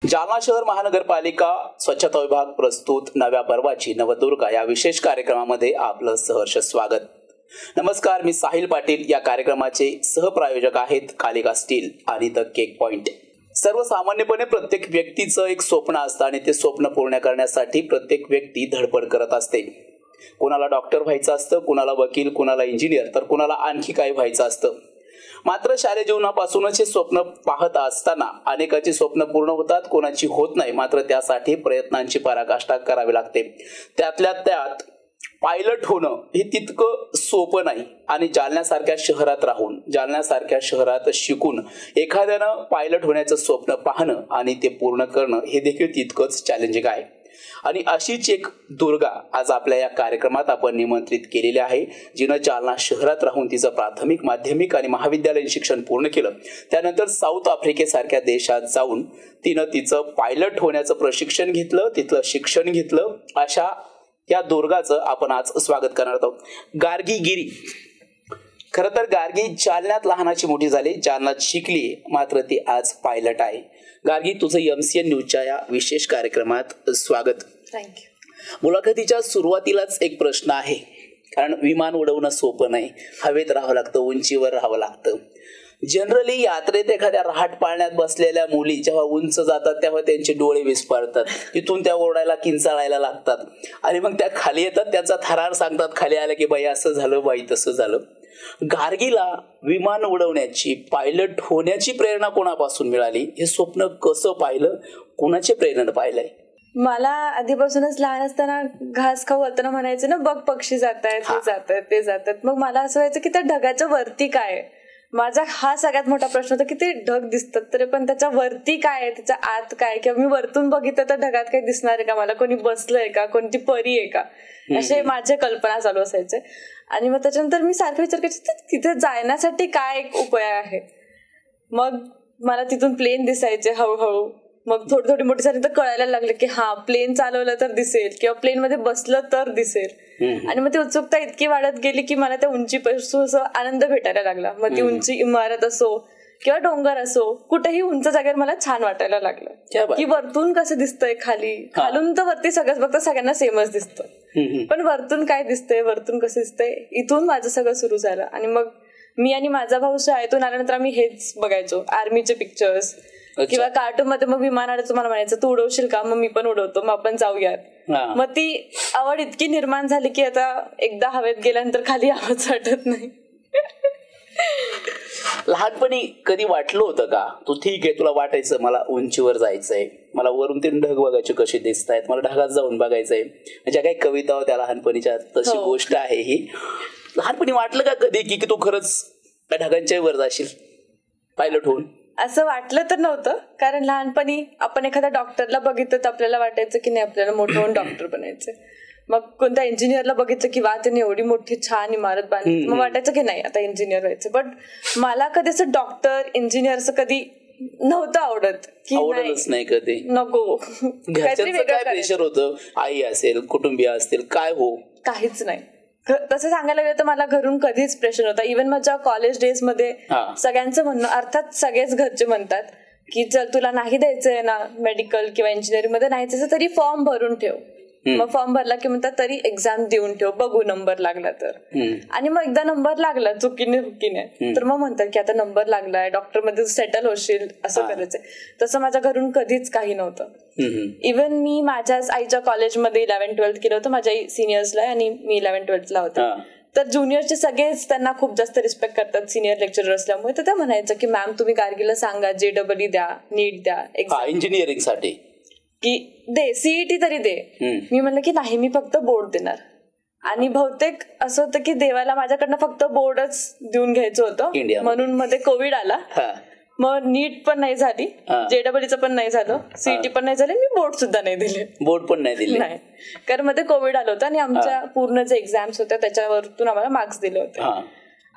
जालना शहर महानगरपालिका स्वच्छता विभाग प्रस्तुत नव्या पर्वाची नवदुर्गा या विशेष कार्यक्रमामध्ये आपलं सहर्ष स्वागत. नमस्कार, मी साहिल पाटील. या कार्यक्रमाचे सहप्रायोजक आहेत कालिका स्टील आणि द केक पॉइंट. सर्वसामान्यपणे प्रत्येक व्यक्तीचं एक स्वप्न असतं आणि ते स्वप्न पूर्ण करण्यासाठी प्रत्येक व्यक्ती धडपड करत असते. कुणाला डॉक्टर व्हायचं असतं, कुणाला वकील, कुणाला इंजिनियर, तर कुणाला आणखी काही व्हायचं असतं. मात्र शालेय जीवनापासूनच हे स्वप्न पाहत असताना अनेकाची स्वप्न पूर्ण होतात, कोणाची होत नाही. मात्र त्यासाठी प्रयत्नांची पराकाष्ठा करावी लागते. त्यातल्या त्यात पायलट होणं हे तितकं सोपं नाही. आणि जालन्यासारख्या शहरात राहून, जालन्यासारख्या शहरात शिकून एखाद्यानं पायलट होण्याचं स्वप्न पाहणं आणि ते पूर्ण करणं हे देखील तितकंच चॅलेंजिंग आहे. आणि अशीच एक दुर्गा आज आपल्या या कार्यक्रमात आपण निमंत्रित केलेली आहे, जिनं जालना शहरात राहून तिचं प्राथमिक, माध्यमिक आणि महाविद्यालयीन शिक्षण पूर्ण केलं. त्यानंतर साऊथ आफ्रिकेसारख्या देशात जाऊन तिनं तिचं पायलट होण्याचं प्रशिक्षण घेतलं, तिथलं शिक्षण घेतलं. अशा या दुर्गाचं आपण आज स्वागत करणार आहोत. गार्गी गिरी. खरं तर गार्गी जालन्यात लहानाची मोठी झाली, जालन्यात शिकली, मात्र ती आज पायलट आहे. गार्गी, तुझं MCN न्यूजच्या या विशेष कार्यक्रमात स्वागत. थँक्यू. मुलाखतीच्या सुरुवातीलाच एक प्रश्न आहे, कारण विमान उडवणं सोपं नाही. हवेत राहावं लागतं, उंचीवर राहावं लागतं. जनरली यात्रेत एखाद्या रहाट पाळण्यात बसलेल्या मुली जेव्हा उंच जातात तेव्हा त्यांचे डोळे विस्फारतात, तिथून त्या ओरडायला, किंचाळायला लागतात आणि मग त्या खाली येतात, त्यांचा थरार सांगतात खाली आलं की बाई असं झालं, बाई तसं झालं. गार्गीला विमान उडवण्याची, पायलट होण्याची प्रेरणा कोणापासून मिळाली? हे स्वप्न कसं पाहिलं, कोणाच्या प्रेरणेनं पाहिलंय? मला आधीपासूनच लहान असताना घास खाऊ घालताना म्हणायचे ना, बघ पक्षी जात आहेत, हे जात आहेत, ते जात आहेत. मग मला असं व्हायचं की त्या ढगाच्या वरती काय आहे. माझा हा सगळ्यात मोठा प्रश्न होता की ते ढग दिसतात तरी पण त्याच्या वरती काय आहे, त्याच्या आत काय, किंवा मी वरतून बघितलं तर ढगात काही दिसणार आहे का, मला कोणी बसलंय का, कोणती परी आहे का, असे माझे कल्पना चालू असायचे. आणि मग त्याच्यानंतर मी सारखं विचार करायचे तिथे जाण्यासाठी काय एक उपाय आहे. मग मला तिथून प्लेन दिसायचे हळूहळू. मग थोडी मोठी झाली तर कळायला लागले की हा प्लेन चालवलं तर दिसेल किंवा प्लेन मध्ये बसलं तर दिसेल. आणि मग ती उत्सुकता इतकी वाढत गेली की मला त्या उंचीपासून असं आनंद भेटायला लागला. मग ती उंची इमारत असो किंवा डोंगर असो, कुठेही उंच जागेवर मला छान वाटायला लागलं की वरतून कसं दिसतंय, खालून तर वरती सगळंच बघतं, सगळ्यांना सेमच दिसतं, पण वरतून काय दिसतंय, वरतून कसं दिसतंय, इथून माझं सगळं सुरू झालं. आणि मग मी आणि माझा भाऊ शाळेतून आल्यानंतर आम्ही हेच बघायचो, आर्मीचे पिक्चर्स किंवा कार्टून मध्ये. मग विमान आलं तुम्हाला म्हणायचं तू उडवशील का, मग मी पण उडवतो, मग आपण जाऊयात. मग ती आवड इतकी निर्माण झाली की आता एकदा हवेत गेल्यानंतर खाली यावंच वाटत नाही. लहानपणी कधी वाटलं होतं का, तू ठीक आहे तुला वाटायचं मला उंचीवर जायचंय, मला वरून ते ढग बघायचे कसे दिसत आहेत, मला ढगात जाऊन बघायचंय, ज्या काही कविता होत्या लहानपणीच्या तशी गोष्ट आहे ही. लहानपणी वाटलं का कधी की तू खरंच त्या ढगांच्या वर जाशील पायलट होऊन? असं वाटलं तर नव्हतं, कारण लहानपणी आपण एखाद्या डॉक्टरला बघितलं तर आपल्याला वाटायचं की नाही आपल्याला मोठं होऊन डॉक्टर बनायचं. मग कोणत्या इंजिनियरला बघितलं की वा त्याने एवढी मोठी छान इमारत बांधली, मग वाटायचं की नाही आता इंजिनियर व्हायचं. बट मला कधी असं डॉक्टर, इंजिनियर असं कधी नव्हतं आवडत, की नाही कधी नको. घरच्यांचं काय प्रेशर होतं, आई असेल, कुटुंबीय असतील, काय हो? काहीच नाही. तसं सांगायला गेलं तर मला घरून कधीच प्रेशर नव्हता. इव्हन माझ्या कॉलेज डेज मध्ये सगळ्यांचं म्हणणं, अर्थात सगळेच घरचे म्हणतात की जर तुला नाही द्यायचंय ना मेडिकल किंवा इंजिनिअरिंग मध्ये नाही द्यायचं तरी फॉर्म भरून ठेव. मग फॉर्म भरला की म्हणतात तरी एक्झाम देऊन ठेव, बघू नंबर लागला तर. आणि मग एकदा नंबर लागला चुकीने तर मग म्हणतात की आता नंबर लागलाय, डॉक्टर मध्ये सेटल होशील, असं करायचंय. तसं माझ्या घरून कधीच काही नव्हतं. इव्हन मी माझ्याच आईच्या कॉलेजमध्ये 11th-12th केलं होतं. माझ्या आई सिनियर्सला आणि मी 11th-12th होते. तर ज्युनियरचे सगळेच त्यांना खूप जास्त रिस्पेक्ट करतात सिनियर लेक्चरर असल्यामुळे. तर त्या म्हणायचं की मॅम तुम्ही गार्गीला सांगा JEE द्या, नीट द्या इंजिनिअरिंग साठी, की दे CET तरी दे. मी म्हणलं की नाही, मी फक्त बोर्ड देणार. आणि बहुतेक असं होतं की देवाला माझ्याकडनं फक्त बोर्डच देऊन घ्यायचं होतं, म्हणून मध्ये कोविड आला. मग नीट पण नाही झाली, JEE पण नाही झालं, CET पण नाही झालं, मी बोर्ड सुद्धा नाही दिले. बोर्ड पण नाही दिले नाही, कारण मध्ये कोविड आलं होतं आणि आमच्या पूर्ण जे एक्झाम्स होत्या त्याच्यावरतून आम्हाला मार्क्स दिले होते.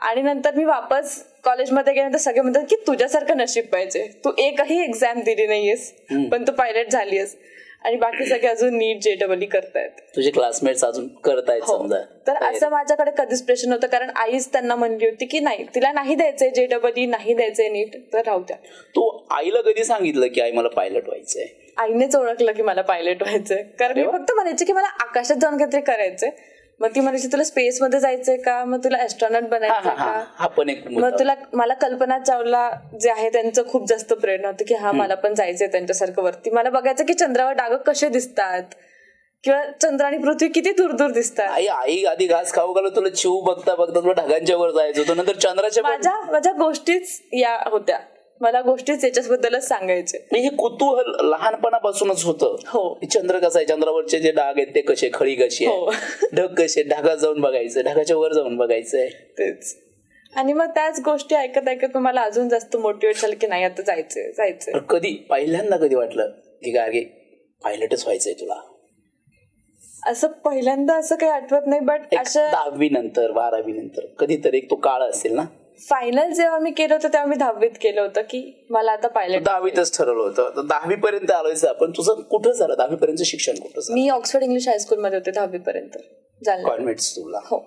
आणि नंतर मी वापस कॉलेजमध्ये गेल्यानंतर सगळे म्हणतात की तुझ्यासारखं नशीब पाहिजे, तू एकही एक्झाम दिली नाहीयेस पण तू पायलट झालीयस. आणि बाकी सगळे अजून नीट JEE करतायत, तुझे क्लासमेट्स अजून करतायत समजा. तर असं माझ्याकडे कधीच प्रेशर नव्हतं, कारण आईच त्यांना म्हणली होती की नाही तिला नाही द्यायचंय JEE, नाही द्यायचंय नीट, तर राहू द्या. तू आईला कधी सांगितलं की आई मला पायलट व्हायचंय? आईनेच ओळखलं की मला पायलट व्हायचंय. कारण मी फक्त म्हणायचे की मला आकाशात जाऊन काहीतरी करायचंय. मग ती म्हणायची तुला स्पेस मध्ये जायचंय का, मग तुला ऍस्ट्रॉनॉट बनायचंय का. मग मला कल्पना चावला जे आहे त्यांचं खूप जास्त प्रेरणा होती की हा मला पण जायचंय त्यांच्यासारखं वरती. मला बघायचं की चंद्रावर डाग कसे दिसतात किंवा चंद्र आणि पृथ्वी किती दूर दूर दिसतात. आई आधी घास खाऊ घालू तुला चिव बघता बघता तुला ढगांच्या वर जायचं होतं, नंतर चंद्राच्या माझ्या गोष्टीच या होत्या. मला गोष्टीच याच्याबद्दलच सांगायचे. हे कुतूहल लहानपणापासूनच होतं. हो, चंद्र कसा आहे, चंद्रावरचे जे डाग आहेत ते कसे, खळी कशी आहे, ढग कसे, ढगात जाऊन बघायचं, ढगाच्या वर जाऊन बघायचंय तेच. आणि मग त्याच गोष्टी ऐकत ऐकत मला अजून जास्त मोटिवेट झालं की नाही आता जायचंय. कधी पहिल्यांदा कधी वाटलं की गार्गे पायलटच व्हायचंय तुला? असं पहिल्यांदा असं काही आठवत नाही, बट असं 10वी नंतर 12वी नंतर कधीतरी एक तो काळ असेल ना. फायनल जेव्हा मी केलं होतं तेव्हा मी 10वीत केलं होतं की मला आता पायलट. 10वीतच ठरवलं होतं. तर 10वी पर्यंत आलोयच आपण. तुझं कुठं झालं 10वी पर्यंत शिक्षण कुठं झालं? मी ऑक्सफर्ड इंग्लिश हायस्कूल मध्ये होते 10वी पर्यंत. कॉन्व्हेंट स्कूलला. हो.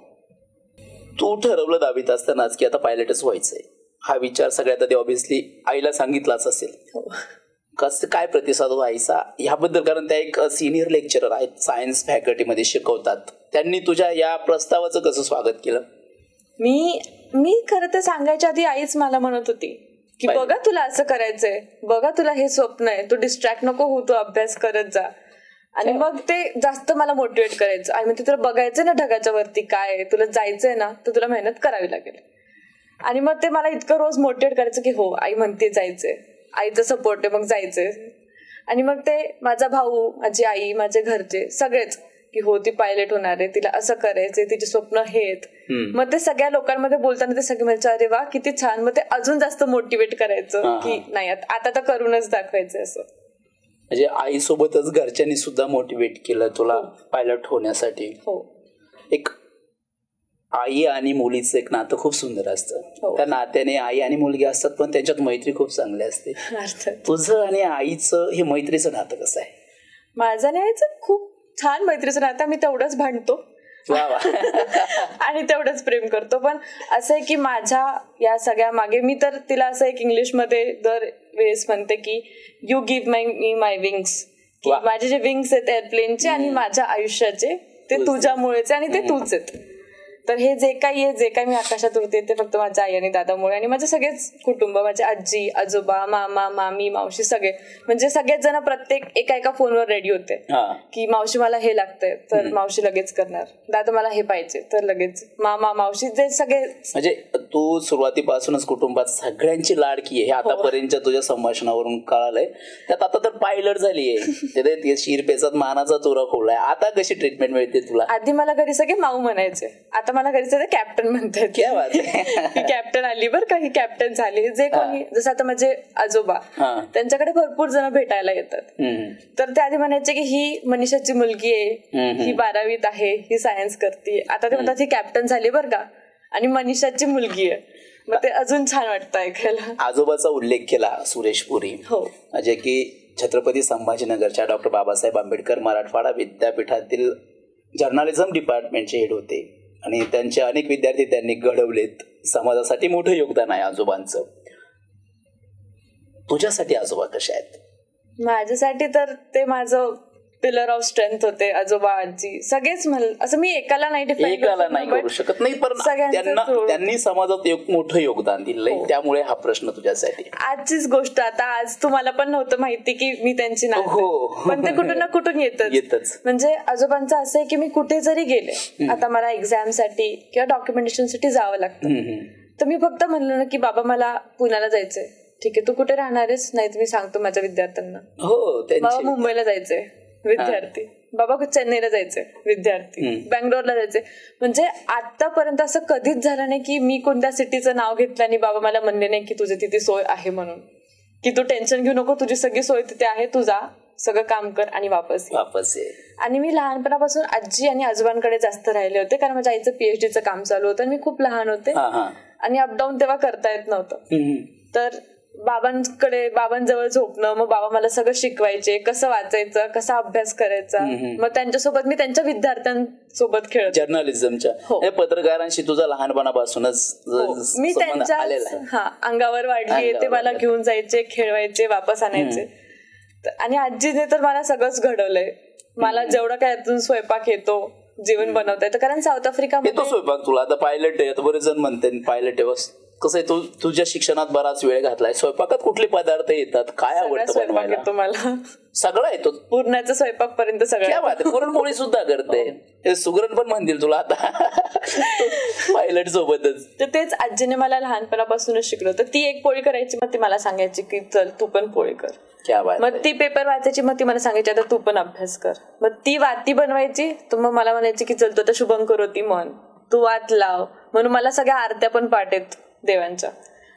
तू ठरवलं 10वीत असतानाच की आता पायलटच व्हायचंय. हा विचार सगळ्यात आधी ऑब्व्हियसली आईला सांगितलाच असेल. कसं काय प्रतिसाद होता आईचा ह्याबद्दल? कारण त्या एक सिनियर लेक्चरर आहेत, सायन्स फॅकल्टीमध्ये शिकवतात. त्यांनी तुझ्या या प्रस्तावाचं कसं स्वागत केलं? मी खरं तर सांगायच्या आधी आईच मला म्हणत होती की बघा तुला असं करायचंय, बघा तुला हे स्वप्न आहे, तू डिस्ट्रॅक्ट नको हो, तू अभ्यास करत जा. आणि मग ते जास्त मला मोटिवेट करायचं. आई म्हणते तुला बघायचंय ना ढगाच्या वरती काय, तुला जायचंय ना तर तुला मेहनत करावी लागेल. आणि मग ते मला इतकं रोज मोटिवेट करायचं की हो आई म्हणते जायचंय, आईचं सपोर्ट आहे मग जायचंय. आणि मग ते माझा भाऊ, माझी आई, माझे घरचे सगळेच की हो ती पायलट होणार आहे, तिला असं करायचंय, तिचे स्वप्न आहेत. मग ते सगळ्या लोकांमध्ये बोलताना ते सगळे म्हणजे अरे वा किती छान. मग ते अजून जास्त मोटिवेट करायचं की नाही आता तर करूनच दाखवायचं असं. म्हणजे आईसोबतच घरच्यांनी सुद्धा मोटिवेट केलं तुला पायलट होण्यासाठी. हो. एक आई आणि मुलीचं एक नातं खूप सुंदर असतं. त्या नात्याने आई आणि मुलगी असतात पण त्यांच्यात मैत्री खूप चांगली असते. तुझं आणि आईचं हे मैत्रीचं नातं कसं आहे? माझं आणि आईचं खूप छान मैत्रीचं नातं. मी तेवढंच भांडतो आणि तेवढंच प्रेम करतो. पण असं आहे की माझ्या या सगळ्या मागे मी तर तिला असं एक इंग्लिशमध्ये दर वेळेस म्हणते की you give me my wings. माझे जे विंग्स आहेत एअरप्लेनचे आणि माझ्या आयुष्याचे ते तुझ्यामुळेच आणि ते तूच आहेत. तर हे जे काही मी आकाशात उडते ते फक्त माझ्या आई आणि दादामुळे. आणि माझे सगळेच कुटुंब, माझे आजी आजोबा, मामा मामी, मावशी सगळे म्हणजे सगळेच जण प्रत्येक एका फोनवर रेडी होते की मावशी मला हे लागतंय तर मावशी लगेच करणार, दादा मला हे पाहिजे तर लगेच, मामा मावशी जे सगळे. म्हणजे तू सुरुवातीपासूनच कुटुंबात सगळ्यांची लाडकी आहे हे आतापर्यंतच्या तुझ्या संभाषणावरून कळालंय. त्यात आता तर पायलट झालीये, शिरपेचात मानाचा तुरा खोवलाय. आता कशी ट्रीटमेंट मिळते तुला? आधी मला घरी सगळे माऊ म्हणायचे, आता मला घरी सगळे कॅप्टन म्हणतात. कॅप्टन आली बरं का, ही कॅप्टन झाली. जे कोणी जसं आता माझे आजोबा त्यांच्याकडे भरपूर जण भेटायला येतात तर ते आधी म्हणायचे की ही मनीषाची मुलगी आहे, ही 12वीत आहे, ही सायन्स करते. आता ते म्हणतात ही कॅप्टन झाली बरं का आणि मनीषाची मुलगी आहे. मग ते अजून छान वाटतं ऐकायला. आजोबाचा उल्लेख केला सुरेश पुरी, हो, जे की छत्रपती संभाजीनगरच्या डॉक्टर बाबासाहेब आंबेडकर मराठवाडा विद्यापीठातील जर्नलिझम डिपार्टमेंटचे हेड होते आणि त्यांचे अनेक विद्यार्थी त्यांनी घडवलेत. समाजासाठी मोठं योगदान आहे आजोबांचं. तुझ्यासाठी आजोबा कसे आहेत? माझ्यासाठी तर ते माझं पिलर ऑफ स्ट्रेंथ होते. आजोबा आजी सगळेच असं मी एकाला नाही करू शकत नाही, पण त्यांनी समाजात एक मोठं योगदान दिलंय. त्यामुळे हा प्रश्न तुझ्यासाठी. आजचीच गोष्ट, आता आज तुम्हाला पण नव्हतं माहिती की मी त्यांची नाव, पण ते कुठून ना कुठून येतच. म्हणजे आजोबांचं असं आहे की मी कुठे जरी गेले, आता मला एक्झामसाठी किंवा डॉक्युमेंटेशन साठी जावं लागतं तर मी फक्त म्हणलं ना की बाबा मला पुण्याला जायचंय, ठीक आहे तू कुठे राहणार आहेस, नाही तर मी सांगतो माझ्या विद्यार्थ्यांना. बाबा मुंबईला जायचंय विद्यार्थी, बाबा चेन्नईला जायचंय विद्यार्थी, बँगलोरला जायचंय. म्हणजे आतापर्यंत असं कधीच झालं नाही की मी कोणत्या सिटीचं नाव घेतलं आणि बाबा मला म्हणले नाही की तुझी तिथे सोय आहे म्हणून, की तू टेन्शन घेऊ नको, तुझी सगळी सोय तिथे आहे, तू जा सगळं काम कर आणि वापस ये. आणि मी लहानपणापासून आजी आणि आजोबांकडे जास्त राहिले होते कारण माझ्या आईचं PhDचं काम चालू होतं. मी खूप लहान होते आणि अपडाऊन तेव्हा करता येत नव्हतं. तर बाबांजवळ झोपणं, मग बाबा मला सगळं शिकवायचे, कसं वाचायचं, कसा अभ्यास करायचा. मग त्यांच्यासोबत मी त्यांच्या विद्यार्थ्यांसोबत खेळत. जर्नलिझमच्या पत्रकारांशी तुझा लहानपणापासूनच मी त्यांच्या अंगावर वाढली. ते मला घेऊन जायचे, खेळवायचे, वापस आणायचे. आणि आजीने तर मला सगळंच घडवलंय. मला जेवढं काय यातून स्वयंपाक येतो, जेवण बनवता येतं. कारण साऊथ आफ्रिकामध्ये येतो स्वयंपाक तुला. आता पायलट आहे, आता बरेच जण म्हणते पायलट आहे. बस कसं आहे, तू तुझ्या शिक्षणात बराच वेळ घातलाय. स्वयंपाकात कुठले पदार्थ येतात, काय आवडतं स्वयंपाक बनवायला? येतो मला, सगळं येतो. पुरणाचा स्वयंपाक पर्यंत सगळं. क्या बात आहे, पुरणपोळी सुद्धा करते. हे सुगरण पण म्हणतील तुला आता पायलट सोबतच. तर तेच आजीने मला लहानपणापासूनच शिकलं. तर ती एक पोळी करायची, मग ती मला सांगायची की चल तू पण पोळी कर. क्या बात. मग ती पेपर वाचायची, मग ती मला सांगायची आता तू पण अभ्यास कर. मग ती वाती बनवायची, तर मग मला म्हणायची की चल तू आता शुभंकर होती म्हण, तू वात लाव. म्हणून मला सगळ्या आरत्या पण पाठ आहेत देवांच्या.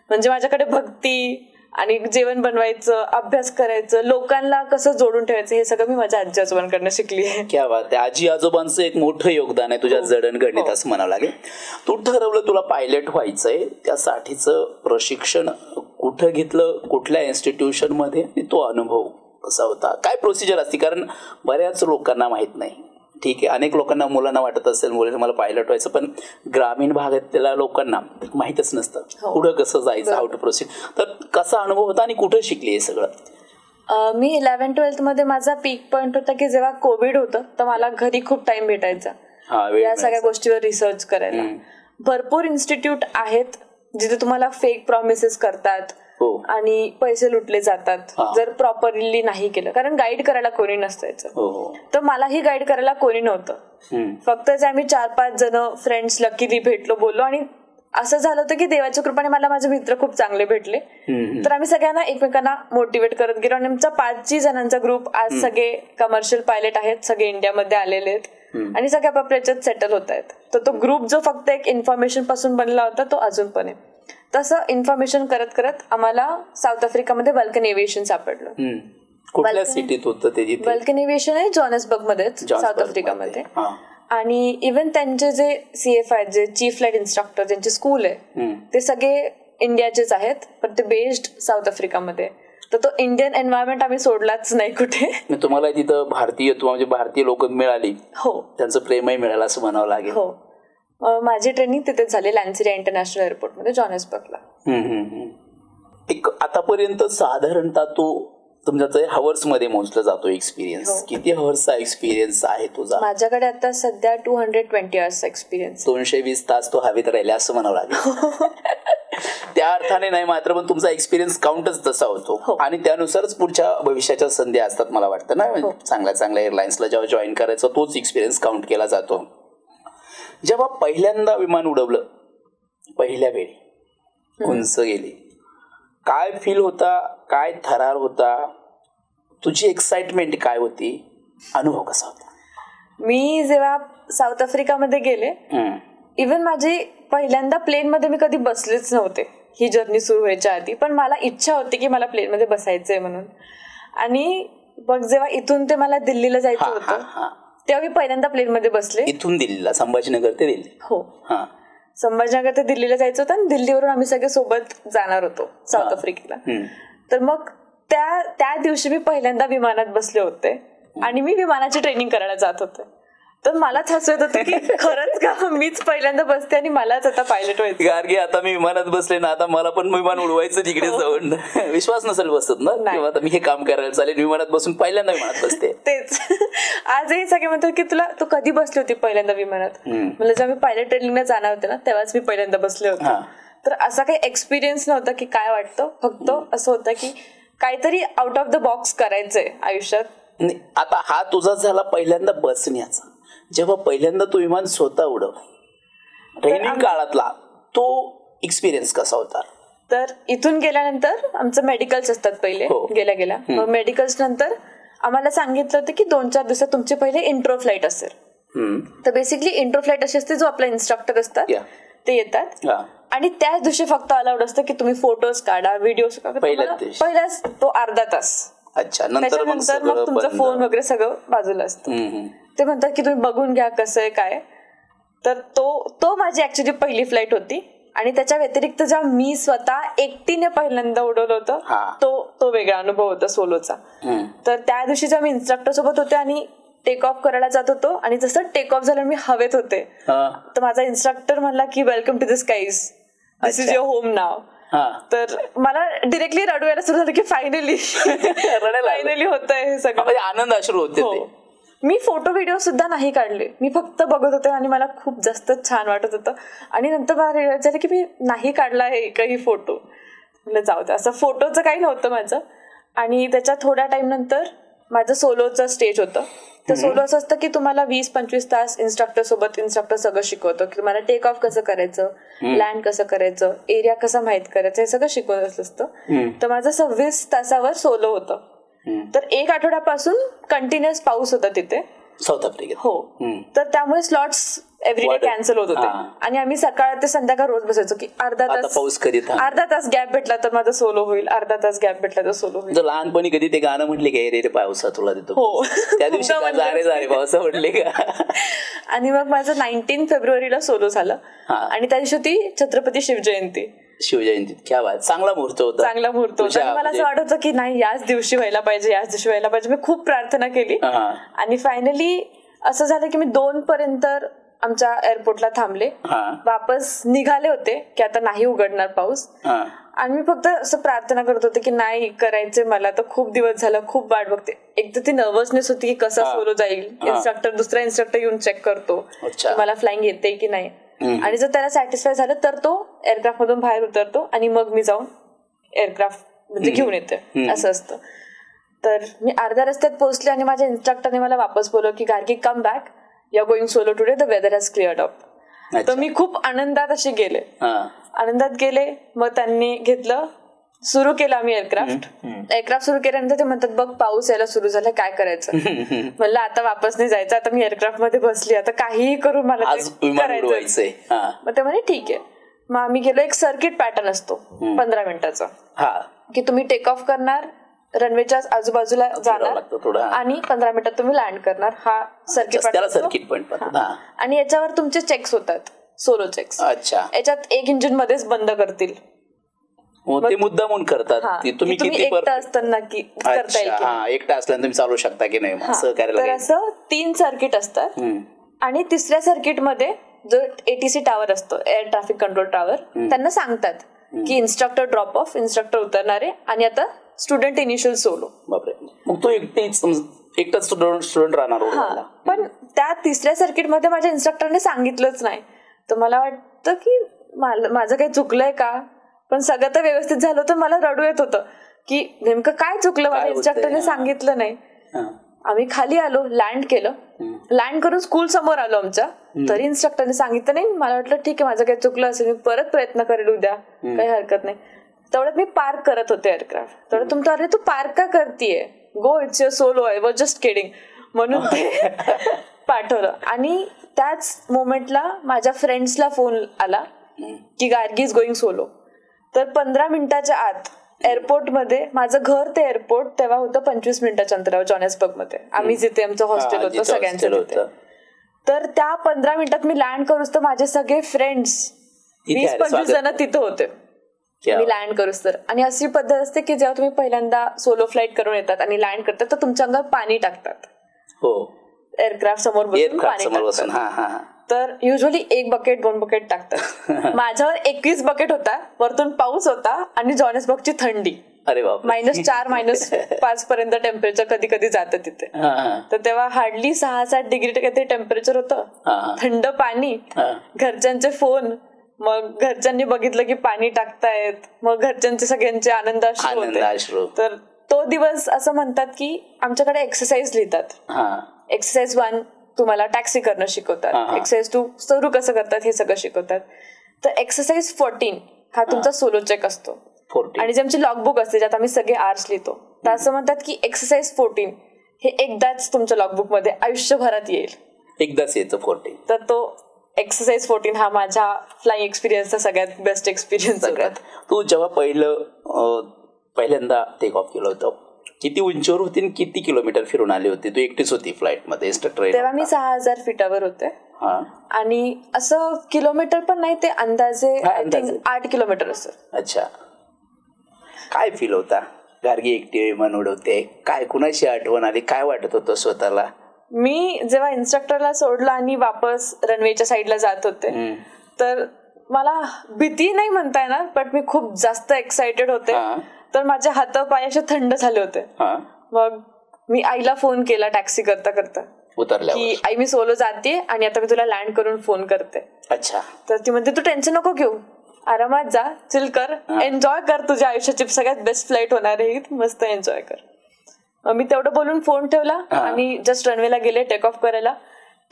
म्हणजे माझ्याकडे भक्ती आणि जेवण बनवायचं, अभ्यास करायचं, लोकांना कसं जोडून ठेवायचं, हे सगळं मी माझ्या आजी आजोबांकडनं शिकली आहे. क्या बात आहे. आजी आजोबांचं एक मोठं योगदान आहे तुझ्या जडणघडणीत असं म्हणावं लागेल. तू ठरवलं तुला पायलट व्हायचंय, त्यासाठीचं प्रशिक्षण कुठं घेतलं, कुठल्या इन्स्टिट्यूशन मध्ये, तो अनुभव कसा होता, काय प्रोसिजर असते? कारण बऱ्याच लोकांना माहित नाही. ठीक आहे, अनेक लोकांना, मुलांना वाटत असेल मुलांना मला पायलट व्हायचं, पण ग्रामीण भागातल्या लोकांना माहीतच नसतं पुढं कसं जायचं, हाऊ टू प्रोसीड. तर कसा अनुभव होता आणि कुठं शिकली हे सगळं? मी 11-12 मध्ये माझा पीक पॉइंट होता की जेव्हा कोविड होतं, तर मला घरी खूप टाइम भेटायचा या सगळ्या गोष्टीवर रिसर्च करायला. भरपूर इन्स्टिट्यूट आहेत जिथे तुम्हाला फेक प्रॉमिसेस करतात आणि पैसे लुटले जातात जर प्रॉपरली नाही केलं, कारण गाईड करायला कोणी नसायचं. तर मलाही गाईड करायला कोणी नव्हतं. फक्त आम्ही 4-5 जण फ्रेंड्स लकीली भेटलो, बोललो, आणि असं झालं होतं की देवाच्या कृपेने मला माझे मित्र खूप चांगले भेटले. तर आम्ही सगळ्यांना एकमेकांना मोटिवेट करत गेलो आणि आमचा 5 जणांचा ग्रुप आज सगळे कमर्शियल पायलट आहेत, सगळे इंडियामध्ये आलेले आहेत आणि सगळ्या आपापल्याच्यात सेटल होत आहेत. तर तो ग्रुप जो फक्त एक इन्फॉर्मेशन पासून बनला होता, तो अजून पण आहे. तसं इन्फॉर्मेशन करत करत आम्हाला साऊथ आफ्रिकामध्ये वल्कन एव्हिएशन सापडलं. कुठल्या सिटीत होतं ते? वल्कन एव्हिएशन आहे जोहान्सबर्ग मध्येच, साऊथ आफ्रिकामध्ये. आणि इव्हन त्यांचे जे CF आहेत, जे चीफ फ्लाईट इन्स्ट्रक्टर ज्यांची स्कूल आहे, ते सगळे इंडियाचेच आहेत, पण ते बेस्ड साऊथ आफ्रिकामध्ये. तर तो इंडियन एन्व्हायरमेंट आम्ही सोडलाच नाही कुठे. तुम्हाला तिथं भारतीयत्व म्हणजे भारतीय लोक मिळाली, हो, त्यांचं प्रेमही मिळालं असं म्हणावं लागेल. हो, माझी ट्रेनिंग तिथेच झाली, लॅन्सिरिया इंटरनॅशनल एअरपोर्टमध्ये जोहान्सबर्गला. एक आतापर्यंत साधारणतः तो तुमच्या हवर्स मध्ये मोजला जातो एक्सपिरियन्स. किती हवर्सचा एक्सपिरियन्स आहे तुझा? माझ्याकडे आता सध्या 220 आवर्सचा एक्सपिरियन्स. 220 तास तो हवेत राहिले असं म्हणावं लागेल. त्या अर्थाने नाही, मात्र पण तुमचा एक्सपिरियन्स काउंटच तसा होतो आणि त्यानुसारच पुढच्या भविष्याच्या संधी असतात मला वाटतं ना. चांगल्या चांगल्या एअरलाइन्सला जेव्हा जॉईन करायचं तोच एक्सपिरियन्स काउंट केला जातो. जेव्हा पहिल्यांदा विमान उडवलं, पहिल्या वेळी उंच गेली, काय फील होता, काय थरार होता, तुझी एक्साइटमेंट काय होती, अनुभव कसा होता? मी जेव्हा साऊथ आफ्रिकामध्ये गेले, इव्हन माझी पहिल्यांदा प्लेन मध्ये मी कधी बसलेच नव्हते ही जर्नी सुरू व्हायच्या आधी, पण मला इच्छा होती की मला प्लेन मध्ये बसायचंय म्हणून. आणि बघ जेव्हा इथून ते मला दिल्लीला जायचं होतं, तेव्हा मी पहिल्यांदा प्लेन मध्ये बसले. इथून दिल्लीला, संभाजीनगर ते दिल्ली? हो, संभाजीनगर ते दिल्लीला जायचं होतं आणि दिल्लीवरून आम्ही सगळे सोबत जाणार होतो साऊथ आफ्रिकेला. तर मग त्या दिवशी मी पहिल्यांदा विमानात बसले होते आणि मी विमानाची ट्रेनिंग करायला जात होते. तर मलाच हसू येत होतं की खरंच का मीच पहिल्यांदा बसते आणि मलाच आता पायलट व्हायचं. गार्गी, आता मी विमानात बसले ना, आता मला पण विमान उडवायचं तिकडे जाऊन. विश्वास नसेल बसत ना, किंवा आता मी हे काम करायला चालेल, विमानात बसून पहिल्यांदा विमानात बसते. तेच आजही सगळे म्हणतात की तू कधी बसली होती पहिल्यांदा विमानात? म्हणजे जेव्हा मी पायलट ट्रेनिंगला जाणार होते ना, तेव्हाच मी पहिल्यांदा बसले होते. तर असा काही एक्सपिरियन्स नव्हता की काय वाटतं, फक्त असं होतं की काहीतरी आउट ऑफ द बॉक्स करायचंय आयुष्यात. आता हा तुझा झाला पहिल्यांदा बसण्याचा. जेव्हा पहिल्यांदा तू विमान स्वतः उडवलं ट्रेनिंग काळातला, तो एक्सपिरियन्स कसा होता? तर इथून गेल्यानंतर आमचं मेडिकल्स असतात पहिले, गेल्या मग मेडिकल्स नंतर आम्हाला सांगितलं होतं की 2-4 दिवसात तुमचे पहिले इंट्रो फ्लाईट असेल. तर बेसिकली इंट्रो फ्लाईट अशी असते, जो आपला इन्स्ट्रक्टर असतात ते येतात आणि त्याच दिवशी फक्त अलाउड असतं की तुम्ही फोटोज काढा, व्हिडिओज काढा. पहिलाच तो अर्धा तास. अच्छा, त्याच्यानंतर मग तुमचा फोन वगैरे सगळं बाजूला असतं. ते म्हणतात की तुम्ही बघून घ्या कसं आहे काय. तर तो माझी ऍक्च्युली पहिली फ्लाईट होती. आणि त्याच्या व्यतिरिक्त जेव्हा मी स्वतः एकटीने पहिल्यांदा उडवलं होतं, तो वेगळा अनुभव होता सोलोचा. तर त्या दिवशी जेव्हा मी इन्स्ट्रक्टर सोबत होते आणि टेक ऑफ करायला जात होतो आणि जसं टेक ऑफ झालं मी हवेत होते, तर माझा इन्स्ट्रक्टर म्हणला की welcome to the skies, this is your home now. तर मला डिरेक्टली रडू यायला सुरू झालं की फायनली होत आहे हे सगळं. आनंद अश्रू होते. मी फोटो व्हिडिओ सुद्धा नाही काढले, मी फक्त बघत होते आणि मला खूप जास्त छान वाटत होतं. आणि नंतर मला रिअलाइज झालं की मी नाही काढला आहे एकही फोटो. म्हटलं जाऊ दे, असं फोटोचं काही नव्हतं माझं. आणि त्याच्या थोड्या टाइम नंतर माझं सोलोचं स्टेज होतं. तर सोलो असं असतं की तुम्हाला 20-25 तास इन्स्ट्रक्टर सगळं शिकवतो की तुम्हाला टेक ऑफ कसं करायचं, लँड कसं करायचं, एरिया कसा माहित करायचं, हे सगळं शिकवत असतं. तर माझं 26 तासावर सोलो होतं. तर एक आठवड्यापासून कंटिन्युअस पाऊस होता तिथे साऊथ आफ्रिकेत. हो. तर त्यामुळे स्लॉट्स एव्हरीडे कॅन्सल होत होते. आणि आम्ही सकाळ ते संध्याकाळ रोज बसायचो की अर्धा तास गॅप भेटला तर माझा सोलो होईल, अर्धा तास गॅप भेटला तर सोलो होईल. लहानपणी कधी ते गाणं म्हटले का रे पावसा तुला देतो? हो, त्या दिवशी पावसा म्हटले का? आणि मग माझं 19 फेब्रुवारीला सोलो झालं. आणि त्या दिवशी होती छत्रपती शिवजयंती. क्या बात, चांगला मुहूर्त होता. मला असं वाटत होतं की नाही याच दिवशी व्हायला पाहिजे. मी खूप प्रार्थना केली. आणि फायनली असं झालं की मी 2 पर्यंत आमच्या एअरपोर्टला थांबले. वापस निघाले होते की आता नाही उघडणार पाऊस. आणि मी फक्त असं प्रार्थना करत होते की नाही करायचे मला, तर खूप दिवस झालं, खूप वाट बघते. एक तर ती नर्वसनेस होती की कसा सोलो जाईल, दुसरा इन्स्ट्रक्टर येऊन चेक करतो मला फ्लाइंग येते की नाही. आणि जर त्याला सॅटिस्फाय झालं तर तो एअरक्राफ्ट मधून बाहेर उतरतो आणि मग मी जाऊन एअरक्राफ्ट म्हणजे घेऊन येते, असं असतं. तर मी अर्ध्या रस्त्यात पोहोचले आणि माझ्या इन्स्ट्रक्टरने मला वापस बोलवलं की Gargi come back, you are going solo today, the weather has cleared up. तर मी खूप आनंदात अशी गेले. मग त्यांनी घेतलं, सुरू केलं आम्ही एअरक्राफ्ट सुरू केल्यानंतर ते म्हणतात बघ पाऊस यायला सुरू झाला, काय करायचं? म्हणलं आता वापस नाही जायचं, आता मी एअरक्राफ्ट मध्ये बसली, आता काहीही करू मला करायचंय. मग ते म्हणे ठीक आहे. मग आम्ही गेलो. एक सर्किट पॅटर्न असतो 15 मिनिटाचा की तुम्ही टेक ऑफ करणार, रनवेच्या आजूबाजूला जाणार आणि 15 मिनिटात तुम्ही लँड करणार. हा सर्किट पॉइंट. आणि याच्यावर तुमचे चेक्स होतात, सोलो चेक्स. याच्यात एक इंजिन मध्येच बंद करतील, ते मुद्दामून करतात. तुम्ही किती एकटा असताना की करता येईल, एकटा असल्यानं तुम्ही चालू शकता की नाही. तर असं 3 सर्किट असतात. आणि तिसऱ्या सर्किट मध्ये जो ATC टावर असतो, एअर ट्रॅफिक कंट्रोल टावर, त्यांना सांगतात की इन्स्ट्रक्टर ड्रॉप ऑफ, इन्स्ट्रक्टर उतरणारे आणि आता स्टुडंट इनिशियल सोलो. बापरे, मग तो एकटाच स्टुडंट राहणार. पण त्या तिसऱ्या सर्किट मध्ये माझ्या इन्स्ट्रक्टरने सांगितलंच नाही. तर मला वाटतं की माझं काही चुकलंय का, पण सगळं तर व्यवस्थित झालं होतं. मला रडू येत होतं की नेमकं काय चुकलं, माझ्या इन्स्ट्रक्टरने सांगितलं नाही. आम्ही खाली आलो, लँड केलं, लँड करून स्कूल समोर आलो आमच्या, तरी इन्स्ट्रक्टरने सांगितलं नाही. मला वाटलं ठीक आहे, माझं काही चुकलं असेल, मी परत प्रयत्न करेल उद्या, काही हरकत नाही. तेवढ्यात मी पार्क करत होते एअरक्राफ्ट. तेवढं तुमचं अरे तू पार्क का करतीये, go it's your solo, I was just kidding म्हणून ते पाठवलं. आणि त्याच मोमेंटला माझ्या फ्रेंड्सला फोन आला की गार्गी इज गोइंग सोलो. तर 15 मिनिटाच्या आत एअरपोर्टमध्ये, माझं घर ते एअरपोर्ट तेव्हा होतं 25 मिनिटाच्या अंतरावर जॉहान्सबर्ग मध्ये. आम्ही जिथे आमचं हॉस्टेल होतं सगळ्यांचं तिथे. तर त्या 15 मिनिटात मी लँड करूच तर माझे सगळे फ्रेंड्स 20-25 जण तिथे होते. मी लँड करूच तर. आणि अशी पद्धत असते की जेव्हा तुम्ही पहिल्यांदा सोलो फ्लाईट करून येतात आणि लँड करतात तर तुमच्या अंगावर पाणी टाकतात. एअरक्राफ्ट समोर बसून पाणी टाकतात. तर युजली 1 बकेट 2 बकेट टाकतात. माझ्यावर 21 बकेट होता, वरतून पाऊस होता आणि जॉहान्सबर्गची थंडी. अरे बाप, -4 -5 पर्यंत टेम्परेचर कधी कधी जातं तिथे. तर तेव्हा हार्डली 6-7 डिग्री काहीतरी टेम्परेचर होतं, थंड पाणी, घरच्यांचे फोन. मग घरच्यांनी बघितलं की पाणी टाकतायत, मग घरच्यांचे सगळ्यांचे आनंदाश्रू होते. तर तो दिवस असं म्हणतात की आमच्याकडे एक्सरसाइज लिहितात. एक्सरसाइज 1 तुम्हाला टॅक्सी करणं शिकवतात, एक्सरसाइज 2 सुरू कसं करतात हे सगळं शिकवतात. तर एक्सरसाइज 14 हा तुमचा सोलो चेक असतो. आणि जे आमची लॉगबुक असते ज्यात आम्ही सगळे आर्स लिहितो, तर असं म्हणतात की एक्सरसाइज 14 हे एकदाच तुमच्या लॉगबुक मध्ये आयुष्यभरात येईल, एकदाच येतं 14. तर तो एक्सरसाइज 14 हा माझ्या फ्लाइंग एक्सपिरियन्सचा सगळ्यात बेस्ट एक्सपिरियन्स होता. तू जेव्हा पहिल्यांदा टेक ऑफ केलं होतं, किती उंचीवर होती आणि किती किलोमीटर फिरून आली होती? तू एकटीच होती फ्लाईट मध्ये? तेव्हा मी 6000 फीटावर होते. आणि असं किलोमीटर पण नाही, ते अंदाजे 8 किलोमीटर असं. अच्छा, काय फील होता? गार्गी एकटी मन उडवते, काय कुणाशी आठवण आली, काय वाटत होतं स्वतःला? मी जेव्हा इन्स्ट्रक्टरला सोडलं आणि वापस रनवेच्या साईडला जात होते, तर मला भीती नाही म्हणता येणार, बट मी खूप जास्त एक्साइटेड होते. तर माझे हात पाय असे थंड झाले होते. मग मी आईला फोन केला टॅक्सी करता करता की आई मी सोलो जाते आणि आता मी तुला लँड करून फोन करते. अच्छा. तर ती म्हणते तू टेन्शन नको घेऊ, आरामात जा, चिल कर, एन्जॉय कर, तुझ्या आयुष्याची सगळ्यात बेस्ट फ्लाईट होणार आहे, मस्त एन्जॉय कर. मी तेवढं बोलून फोन ठेवला आणि जस्ट रनवेला गेले टेक ऑफ करायला.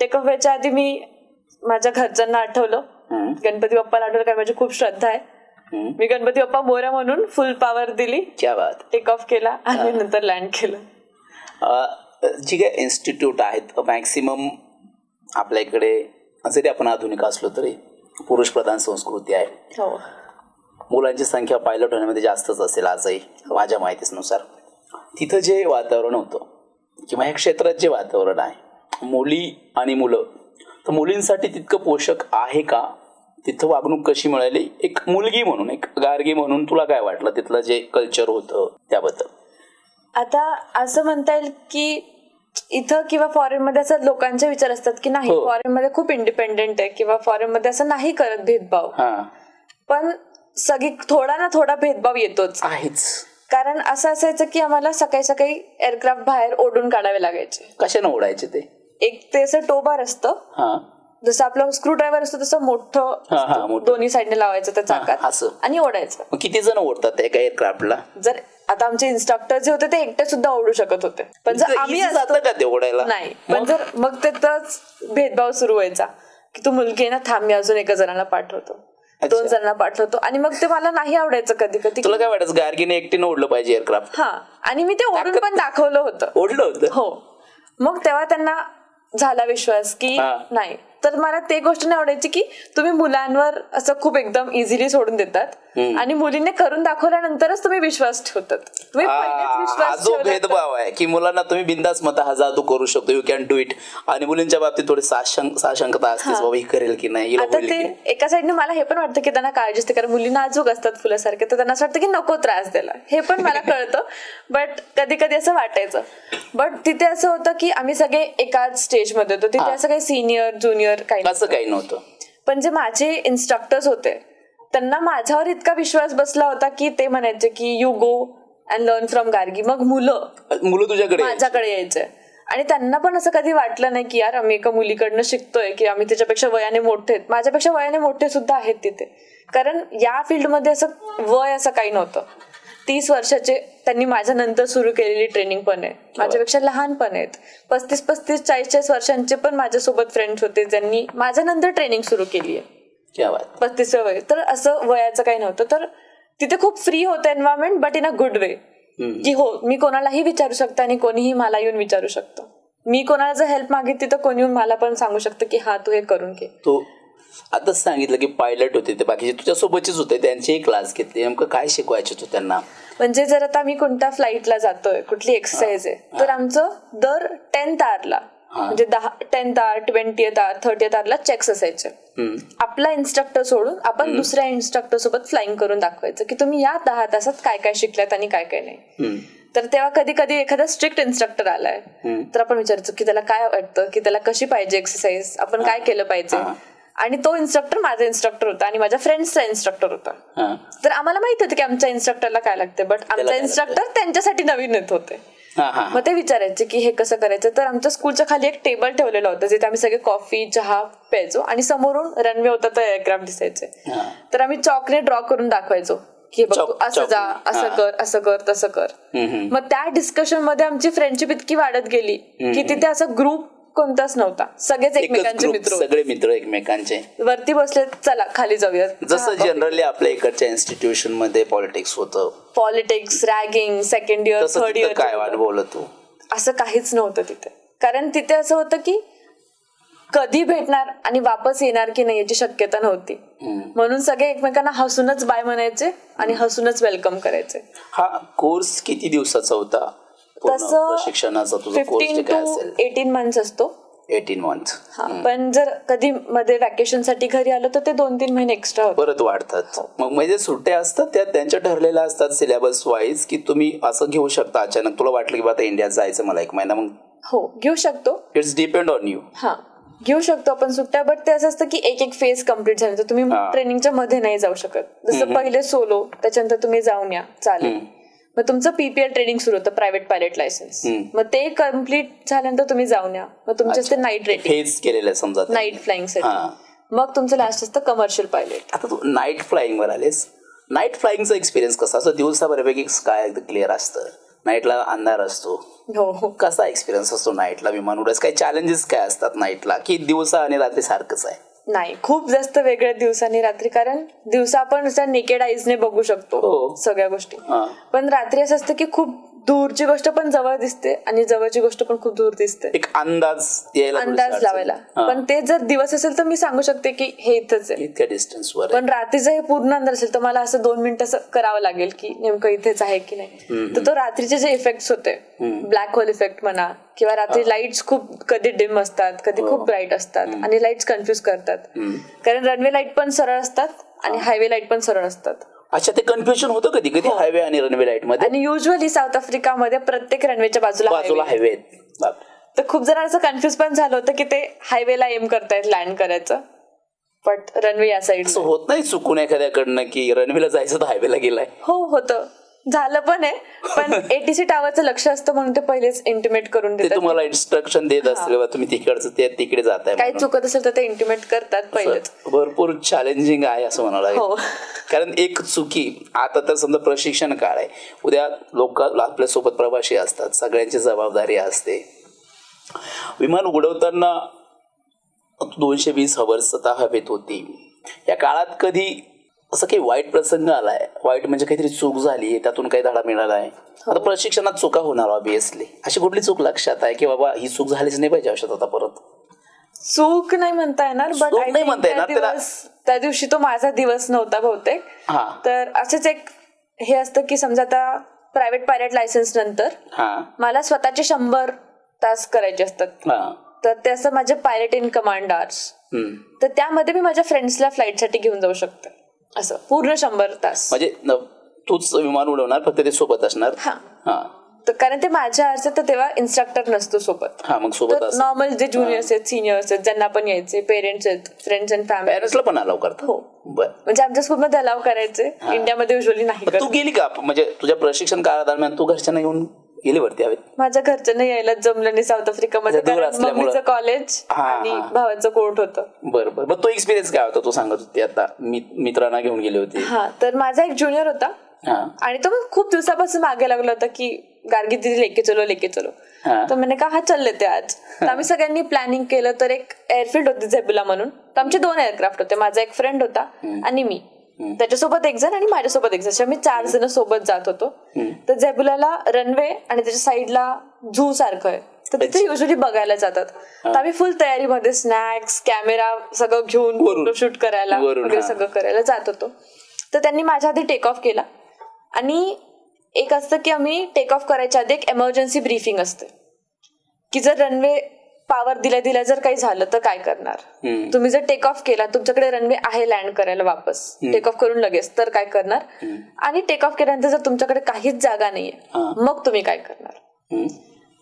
टेक ऑफ व्हायच्या आधी मी माझ्या घरच्यांना आठवलं, गणपती बाप्पाला आठवलं, कारण माझी खूप श्रद्धा आहे. मी गणपती बाप्पा मोरया म्हणून फुल पॉवर दिली, टेक ऑफ केला आणि नंतर लँड केलं. जी काही इन्स्टिट्यूट आहेत मॅक्सिमम आपल्या इकडे जरी आपण आधुनिक असलो तरी पुरुष प्रधान संस्कृती आहे. हो. मुलांची संख्या पायलट होण्यामध्ये जास्तच असेल आजही माझ्या माहितीनुसार. तिथं जे वातावरण होतं किंवा या क्षेत्रात जे वातावरण आहे, मुली आणि मुलं, तर मुलींसाठी तितकं पोषक आहे का? तिथं वागणूक कशी मिळाली एक मुलगी म्हणून, एक गार्गी म्हणून? तुला काय वाटलं तिथलं जे कल्चर होतं त्याबद्दल? आता असं म्हणता येईल की इथं किंवा फॉरेन मध्ये असं लोकांचे विचार असतात की नाही फॉरेन मध्ये खूप इंडिपेंडेंट आहे किंवा फॉरेन मध्ये असं नाही करत भेदभाव. पण सगळी थोडा ना थोडा भेदभाव येतोच आहेच. कारण असं असायचं की आम्हाला सकाळी सकाळी एअरक्राफ्ट बाहेर ओढून काढावे लागायचे. कशाने ओढायचे ते? एक ते असं टोबार असतं, जसं आपलं स्क्रू ड्रायव्हर असतो तसं मोठं, दोन्ही साईडने लावायचं त्या चाकात आणि ओढायचं. किती जण ओढतात एका एअरक्राफ्टला? जर आता आमचे इन्स्ट्रक्टर जे होते ते एकटे सुद्धा ओढू शकत होते, पण जर आम्ही ओढायला नाही, पण जर मग त्याचाच भेदभाव सुरू व्हायचा की तू मुलगी ना, थांब मी अजून एका जणाला पाठवतो, 2 जणांना पाठवतो. आणि मग ते मला नाही आवडायचं कधी कधी. तुला काय वाटायचं गार्गीने एकटीने ओढलं पाहिजे एअरक्राफ्ट? आणि मी ते ओढून पण दाखवलं होतं. ओढलं होतं? हो. मग तेव्हा त्यांना झाला विश्वास की नाही. तर मला ते गोष्ट नाही आवडायची की तुम्ही मुलांवर असं खूप एकदम इझिली सोडून देतात आणि मुलीने करून दाखवल्यानंतरच तुम्ही विश्वास ठेवतात. तुम्ही पहिलेच विश्वास जो भेदभाव आहे की मुलांना तुम्ही बिंदास मत तू करू शकतो, यू कॅन डू इट, आणि मुलींच्या बाबतीत थोडी साशंकता असते बाबा ही करेल की नाही. आता ते एका साईडने मला हे पण वाटतं की त्यांना काळजी असते, कारण मुली नाजूक असतात फुलासारखे, तर त्यांना असं वाटतं की नको त्रास द्यायला. हे पण मला कळतं, बट कधी कधी असं वाटायचं. बट तिथे असं होतं की आम्ही सगळे एकाच स्टेजमध्ये होतो. तिथे असं काही सिनियर ज्युनियर असं काही नव्हतं. पण जे माझे इन्स्ट्रक्टर्स होते त्यांना माझ्यावर इतका विश्वास बसला होता की ते म्हणायचे की you go and learn from Gargi. मग मुलं तुझ्याकडे माझ्याकडे यायचे आणि त्यांना पण असं कधी वाटलं नाही की यार आम्ही एका मुलीकडनं शिकतोय की आम्ही त्याच्यापेक्षा वयाने मोठे आहेत. माझ्यापेक्षा वयाने मोठे सुद्धा आहेत तिथे, कारण या फील्डमध्ये असं वय असं काही नव्हतं. 30 वर्षाचे त्यांनी माझ्या नंतर सुरू केलेली ट्रेनिंग पण आहे, माझ्यापेक्षा लहान पण आहेत. 35, 40 वर्षांचे पण माझ्यासोबत फ्रेंड्स होते ज्यांनी माझ्या नंतर ट्रेनिंग सुरू केली आहे 35व्या वय. तर असं वयाचं काही नव्हतं. तर तिथे खूप फ्री होतं environment, but in a good way, की हो मी कोणालाही विचारू शकतो आणि कोणीही मला येऊन विचारू शकतो. मी कोणाला जर हेल्प मागितली तर कोणी येऊन मला पण सांगू शकतं की हा तू हे करून घे. तो आताच सांगितलं की पायलट होते ते बाकीचे तुझ्यासोबतचेच होते, त्यांचेही क्लास घेतले, नेमकं काय शिकवायचे तू त्यांना? म्हणजे जर आता आम्ही कोणत्या फ्लाईटला जातोय, कुठली एक्सरसाइज आहे, तर आमचं दर 10th आवरला म्हणजे 10th आवर 20th आवर 30th आवरला चेक्स असायचे. आपला इन्स्ट्रक्टर सोडून आपण दुसऱ्या इन्स्ट्रक्टर सोबत फ्लाइंग करून दाखवायचं की तुम्ही या 10 तासात काय काय शिकल्यात आणि काय काय नाही. तर तेव्हा कधी कधी एखादा स्ट्रिक्ट इन्स्ट्रक्टर आलाय तर आपण विचारायचो की त्याला काय वाटतं, की त्याला कशी पाहिजे एक्सरसाइज, आपण काय केलं पाहिजे. आणि तो इन्स्ट्रक्टर माझा इन्स्ट्रक्टर होता आणि माझ्या फ्रेंड्सचा इन्स्ट्रक्टर होता. तर आम्हाला माहित होतं की आमच्या इन्स्ट्रक्टरला काय लागते, बट आमचा इन्स्ट्रक्टर त्यांच्यासाठी नवीन येत होते. मग ते विचारायचे की हे कसं करायचं. तर आमच्या स्कूलच्या खाली एक टेबल ठेवलेला होता जिथे आम्ही सगळे कॉफी चहा प्यायचो आणि समोरून रनवे होता तर एअरक्राफ्ट दिसायचे. तर आम्ही चॉकने ड्रॉ करून दाखवायचो की बघ असं जा, असं कर, असं कर, तसं कर. मग त्या डिस्कशन मध्ये आमची फ्रेंडशिप इतकी वाढत गेली की तिथे असं ग्रुप कोणताच नव्हता, सगळेच एकमेकांचे मित्र, सगळे मित्र एकमेकांचे. वरती बसले, चला खाली जाऊया. जसं जनरली आपल्या इकडच्या इन्स्टिट्यूशन मध्ये पॉलिटिक्स होतं, politics, ragging, second year, third year, काय अनुभवलं तू? असं काहीच नव्हतं तिथे. कारण तिथे असं होतं की कधी भेटणार आणि वापस येणार की नाही याची शक्यता नव्हती. म्हणून सगळे एकमेकांना हसूनच बाय म्हणायचे आणि हसूनच वेलकम करायचे. हा कोर्स किती दिवसाचा होता? तसं शिक्षणाचा तुझा कोर्स 15 to 18 months असतो. 18 months. पण जर कधी मध्ये वॅकेशन साठी घरी आलो तर ते 2-3 महिने एक्स्ट्रा परत वाढतात. मग म्हणजे सुट्ट्या असतात त्या त्यांच्या ठरलेल्या असतात सिलेबस वाईज की तुम्ही असं घेऊ शकता. अचानक तुला वाटलं की आता इंडियात जायचं मला 1 महिना, मग हो घेऊ शकतो. It's depend on you. घेऊ शकतो आपण सुट्ट्या, बट ते असं असतं की एक एक फेज कम्प्लीट झालं तर तुम्ही ट्रेनिंगच्या मध्ये नाही जाऊ शकत. जसं पहिले सोलो, त्याच्यानंतर तुम्ही जाऊन या चालेल, मग तुमचं पीपीएल ट्रेनिंग सुरू होतं, प्रायव्हेट पायलट लायसन्स, मग ते कम्प्लीट झाल्यानंतर तुम्ही जाऊन या, मग तुमचे असते नाईट रेटिंग केलेलं समजा नाईट फ्लाइंग साठी, मग तुमचं लास्ट असतं कमर्शियल पायलट. आता तू नाईट फ्लाइंग वर आलेस, नाईट फ्लाइंगचा एक्सपिरियन्स कसा असतो? दिवसा बऱ्यापैकी स्काय क्लिअर असतं, नाईटला अंधार असतो. हो, कसा एक्सपिरियन्स असतो नाईटला विमान उडायचं? काही चॅलेंजेस काय असतात नाईटला, की दिवसा आणि रात्री सारखंच आहे? नाही, खूप जास्त वेगळ्या दिवसांनी रात्री, कारण दिवसा आपण नेकेड आईजने बघू शकतो सगळ्या गोष्टी, पण रात्री असं असतं की खूप दूरची गोष्ट पण जवळ दिसते आणि जवळची गोष्ट पण खूप दूर दिसते, एक अंदाज लावायला. पण ते जर दिवस असेल तर मी सांगू शकते की हे इथंच आहे, इतक्या डिस्टन्सवर. पण रात्रीचं हे पूर्ण अंधार असेल तर मला असं 2 मिनिटं असं करावं लागेल की नेमकं इथेच आहे की नाही. तर तो रात्रीचे जे इफेक्ट होते, ब्लॅक होल इफेक्ट म्हणा, किंवा रात्री लाईट्स खूप कधी डिम असतात, कधी खूप ब्राईट असतात आणि लाईट्स कन्फ्युज करतात, कारण रनवे लाईट पण सरळ असतात आणि हायवे लाईट पण सरळ असतात. अच्छा, ते कन्फ्युजन होतं कधी कधी हायवे आणि रनवे लाईट मध्ये. आणि युजली साऊथ आफ्रिकामध्ये प्रत्येक रनवेच्या बाजूला हायवे आहेत, तर खूप जणांचं कन्फ्युज पण झालं होतं की ते हायवेला एम करतायत लँड करायचं, बट रनवे या साईड होत नाही चुकून एखाद्याकडनं की रनवेला जायचं तर हायवेला गेलाय. हो, होतं, झालं पण आहे, पण एटीसी टावरचं लक्ष असतं म्हणून ते पहिलेच इंटिमेट करून देतात, तुम्हाला इन्स्ट्रक्शन देत असतील तुम्ही तिकडचं ते तिकडे जाताय, काही चुकत असेल तर ते इंटिमेट करतात पहिलेच. भरपूर चॅलेंजिंग आहे असं म्हणाला, कारण एक चुकी, आता तर समजा प्रशिक्षण काळ आहे, उद्या लोक आपल्यासोबत प्रवासी असतात, सगळ्यांची जबाबदारी असते. विमान उडवताना 220 हवर्स हवेत होती, या काळात कधी असं काही वाईट प्रसंग आलाय? वाईट म्हणजे काहीतरी चूक झाली, त्यातून काही धडा मिळालाय? आता प्रशिक्षणात चुका होणार ऑब्विसली, अशी कुठली चूक लक्षात आहे की बाबा ही चूक झालीच नाही पाहिजे आयुष्यात आता परत? चूक नाही म्हणता येणार, बट त्या दिवशी तो माझा दिवस नव्हता बहुतेक. तर असंच एक हे असतं की समजा आता प्रायव्हेट पायलट लायसन्स नंतर मला स्वतःचे 100 तास करायचे असतात, तर ते असं माझे पायलट इन कमांड आवर्स, तर त्यामध्ये मी माझ्या फ्रेंड्सला फ्लाईटसाठी घेऊन जाऊ शकते, असं पूर्ण 100 तास. म्हणजे तूच विमान उडवणार, फक्त ते सोबत असणार? कारण ते माझ्या अर्ज, तर तेव्हा इन्स्ट्रक्टर नसतो सोबत. मग सोबत नॉर्मल जे ज्युनियर्स आहेत, सिनियर्स आहेत, ज्यांना पण यायचे, पेरेंट्स आहेत, फ्रेंड्स अँड फॅमिली, पेरेंट्सला पण अलाव करतात? हो, म्हणजे आमच्या स्कूलमध्ये अलाव करायचे, इंडियामध्ये युजली नाही. तू गेली का, म्हणजे तुझ्या प्रशिक्षण काळादरम्यान तू घरच्यांना घेऊन गेली वरती हवेत? माझ्या घरच्यांना यायला जमलं नाही साऊथ आफ्रिकामध्ये, मम्मीचं कॉलेज आणि भावाचं कोर्ट होतं. बरोबर, मग तो एक्सपिरियन्स काय होता? तू सांगत होती आता मित्रांना घेऊन गेले होते. तर माझा एक ज्युनियर होता आणि तो खूप दिवसापासून मागे लागला होता की गार्गी दीदी लेके चलो. तर मैंने कहा चल लेते आज. तर आम्ही सगळ्यांनी प्लॅनिंग केलं. तर एक एअरफील्ड होती झेबुला म्हणून, तर आमचे 2 एअरक्राफ्ट होते, माझा एक फ्रेंड होता आणि मी, त्याच्यासोबत एक जण आणि माझ्यासोबत एक जण, आम्ही 4 जण सोबत जात होतो. तर झेबुलाला रनवे आणि त्याच्या साईडला झू सारखं आहे, तर तिथे युजली बघायला जातात. तर आम्ही फुल तयारीमध्ये स्नॅक्स, कॅमेरा सगळं घेऊन फोटोशूट करायला वगैरे सगळं करायला जात होतो. तर त्यांनी माझ्या आधी टेक ऑफ केला आणि एक असतं की आम्ही टेक ऑफ करायच्या आधी एक एमर्जन्सी ब्रीफिंग असते की जर रनवे पावर दिल्या जर काही झालं तर काय करणार, तुम्ही जर टेक ऑफ केला, तुमच्याकडे रनवे आहे लँड करायला वापस टेक ऑफ करून लगेच, तर काय करणार, आणि टेक ऑफ केल्यानंतर जर तुमच्याकडे काहीच जागा नाहीये मग तुम्ही काय करणार.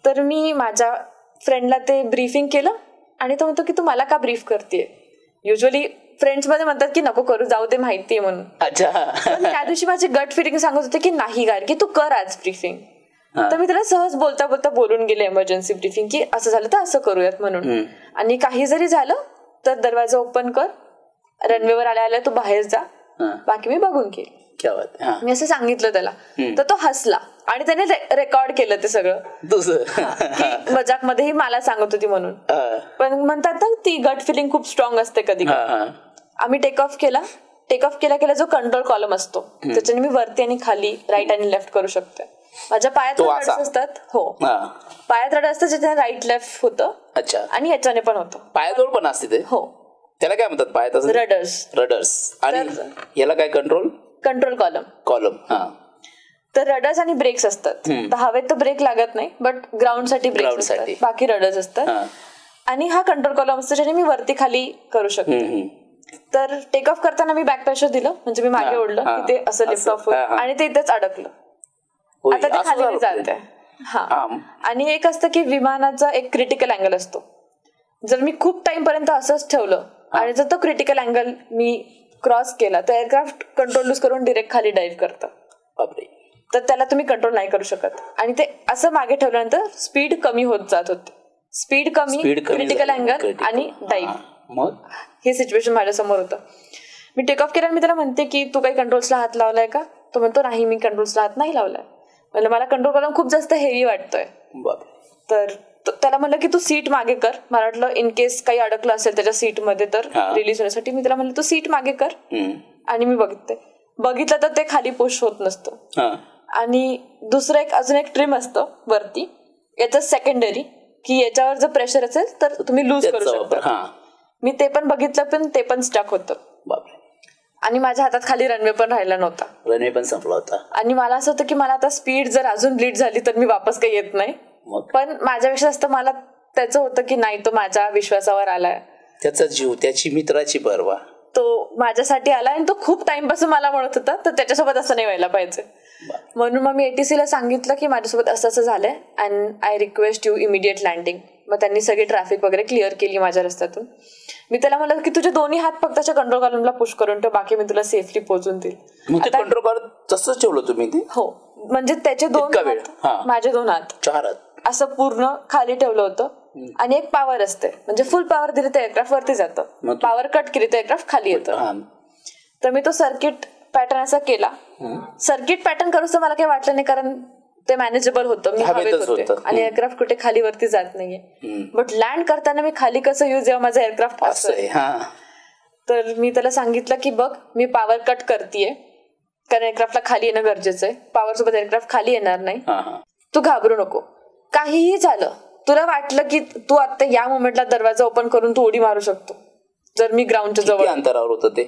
तर मी माझ्या फ्रेंडला ते ब्रीफिंग केलं आणि तो म्हणतो की तू मला का ब्रीफ करतेय. युजली फ्रेंड्स मध्ये म्हणतात की नको करू, जाऊ दे, माहितीये म्हणून. पण त्या दिवशी माझी गट फिलिंग सांगत होते की नाही गार्गी तू कर आज ब्रीफिंग. तर मी त्याला सहज बोलता बोलता बोलून गेले एमर्जन्सी ब्रीफिंग की असं झालं तर असं करूयात म्हणून, आणि काही जरी झालं तर दरवाजा ओपन कर, रनवेवर आल्या तू बाहेर जा, बाकी मी बघून घेईल. मी असं सांगितलं त्याला. तर तो हसला आणि त्याने रेकॉर्ड केलं ते सगळं, की मजाक मध्येही मला सांगत होती म्हणून. पण म्हणतात ना ती गट फिलिंग खूप स्ट्रॉंग असते कधी. आम्ही टेक ऑफ केला जो कंट्रोल कॉलम असतो त्याच्याने मी वरती आणि खाली, राईट आणि लेफ्ट करू शकते. माझ्या पायात रडर्स असतात. हो, पायात रडर असतं ज्याच्याने राईट लेफ्ट होतं आणि याच्याने पण होतं. पायाजवळ पण असते ते? हो. त्याला काय म्हणतात पायात? रडर्स. आणि याला काय? Control column. तर रडर्स आणि ब्रेक्स असतात. तर हवेत तर ब्रेक लागत नाही, बट ग्राउंड साठी ब्रेक असतात, बाकी रडर्स असतात. आणि हा कंट्रोल कॉलम असतो ज्याने मी वरती खाली करू शकते. तर टेक ऑफ करताना मी बॅक प्रेशर दिलं, म्हणजे मी मागे ओढलं की ते असं लिफ्ट ऑफ होईल आणि ते इथेच अडकलं. आता ते खाली जात आहे. आणि एक असतं की विमानाचा एक क्रिटिकल अँगल असतो, जर मी खूप टाइम पर्यंत असंच ठेवलं आणि जर तो क्रिटिकल अँगल मी क्रॉस केला तर एअरक्राफ्ट कंट्रोल लूज करून डिरेक्ट खाली डाईव्ह करतं. बापरे. तर त्याला तुम्ही कंट्रोल नाही करू शकत. आणि ते असं मागे ठेवल्यानंतर स्पीड कमी होत जात होते. स्पीड कमी, क्रिटिकल अँगल आणि डाईव्ह. मग हे सिच्युएशन माझ्यासमोर होतं. मी टेक ऑफ केल्यावर मी त्याला म्हणते की तू काही कंट्रोल्सला हात लावलाय का? तो म्हणतो नाही, मी कंट्रोल्सला हात नाही लावलाय. म्हणजे मला कंट्रोल करून खूप जास्त हेवी वाटतोय. तर त्याला म्हणलं की तू सीट मागे कर. मला वाटलं इन केस काही अडकलं असेल त्याच्या सीटमध्ये तर रिलीज होण्यासाठी मी त्याला म्हणलं तू सीट मागे कर. आणि मी बघितलं तर ते खाली पुश होत नसतं. आणि दुसरं अजून एक ट्रिम असतं वरती, याचं सेकंडरी, की याच्यावर जर प्रेशर असेल तर तुम्ही लूज करू शकता. मी ते पण बघितलं पण ते पण स्टक होतं. आणि माझ्या हातात खाली रनवे पण राहिला नव्हता. रनवे पण संपला होता. आणि मला असं होतं की मला आता स्पीड जर अजून ब्लीड झाली तर मी वापस काही येत नाही. पण माझ्यापेक्षा जास्त मला त्याचं होतं की नाही, तो माझ्या विश्वासावर आलाय, त्याचा जीव, त्याची मित्राची पर्वा, तो माझ्यासाठी आला आणि तो खूप टाइम पासून मला म्हणत होता, तर त्याच्यासोबत असं नाही व्हायला पाहिजे. म्हणून मग मी ATC ला सांगितलं की माझ्यासोबत असं असं झालंय and I request you immediate landing. मग त्यांनी सगळी ट्रॅफिक वगैरे क्लिअर केली माझ्या रस्त्यातून. मी त्याला म्हणलं की तुझे दोन्ही हात फक्त त्याच्या कंट्रोल कॉलमला पुश करून ठेव, बाकी मी तुला सेफली पोहोचून देईल. कंट्रोल कॉलम तसंच ठेवलं तुम्ही ते? हो, म्हणजे त्याचे 2 हात, माझे 2 हात, 4 हात असं पूर्ण खाली ठेवलं होतं. आणि एक पॉवर असते, म्हणजे फुल पॉवर दिली तर एअरक्राफ्ट वरती जातं, पॉवर कट केली तर एअरक्राफ्ट खाली येतं. तर मी तो सर्किट पॅटर्न असा केला. सर्किट पॅटर्न करूच तर मला काही वाटलं नाही, कारण ते मॅनेजेबल होतं, मी हवेत होते आणि एअरक्राफ्ट कुठे खाली वरती जात नाहीये. बट लँड करताना मी खाली कसं येऊ जेव्हा माझा एअरक्राफ्ट असं. तर मी त्याला सांगितलं की बघ, मी पॉवर कट करतेय कारण एअरक्राफ्टला खाली येणं गरजेचं आहे. पॉवर सोबत एअरक्राफ्ट खाली येणार नाही, तू घाबरू नको. काहीही झालं, तुला वाटलं की तू आता या मोमेंटला दरवाजा ओपन करून तू उडी मारू शकतो, जर मी ग्राउंडच्या जवळ अंतरावर होतं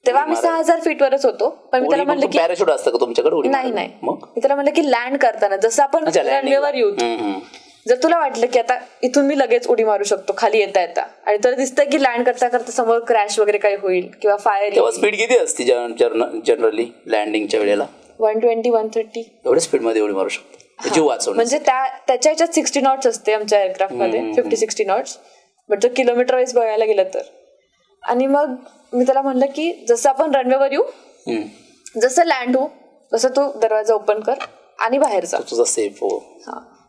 तेव्हा आम्ही 6000 फीटवरच होतो. पण मी त्याला म्हणलं की पॅराशूट असतं का तुमच्याकडे? नाही. मी त्याला म्हणलं की लँड करताना जसं आपण रनवेवर येऊ, जर तुला वाटलं की आता इथून मी लगेच उडी मारू शकतो खाली येता येता, आणि तुला दिसतंय की लँड करता करता समोर क्रॅश वगैरे काही होईल किंवा फायर, तेव्हा स्पीड किती असते जनरली लँडिंगच्या वेळेला? 120-130 एवढ्या स्पीड मध्ये उडी मारू शकतो जीव वाचवून. म्हणजे त्याच्या ह्याच्यात 60 नॉट्स असते आमच्या एअरक्राफ्ट मध्ये, 50-60 नॉट्स, बट जर किलोमीटर वाईज बघायला गेलं तर. आणि मग मी त्याला म्हणलं की जसं आपण रनवेवर येऊ, जसं लँड होऊ तसं तू दरवाजा ओपन कर आणि बाहेर जा, तुझा सेफ हो.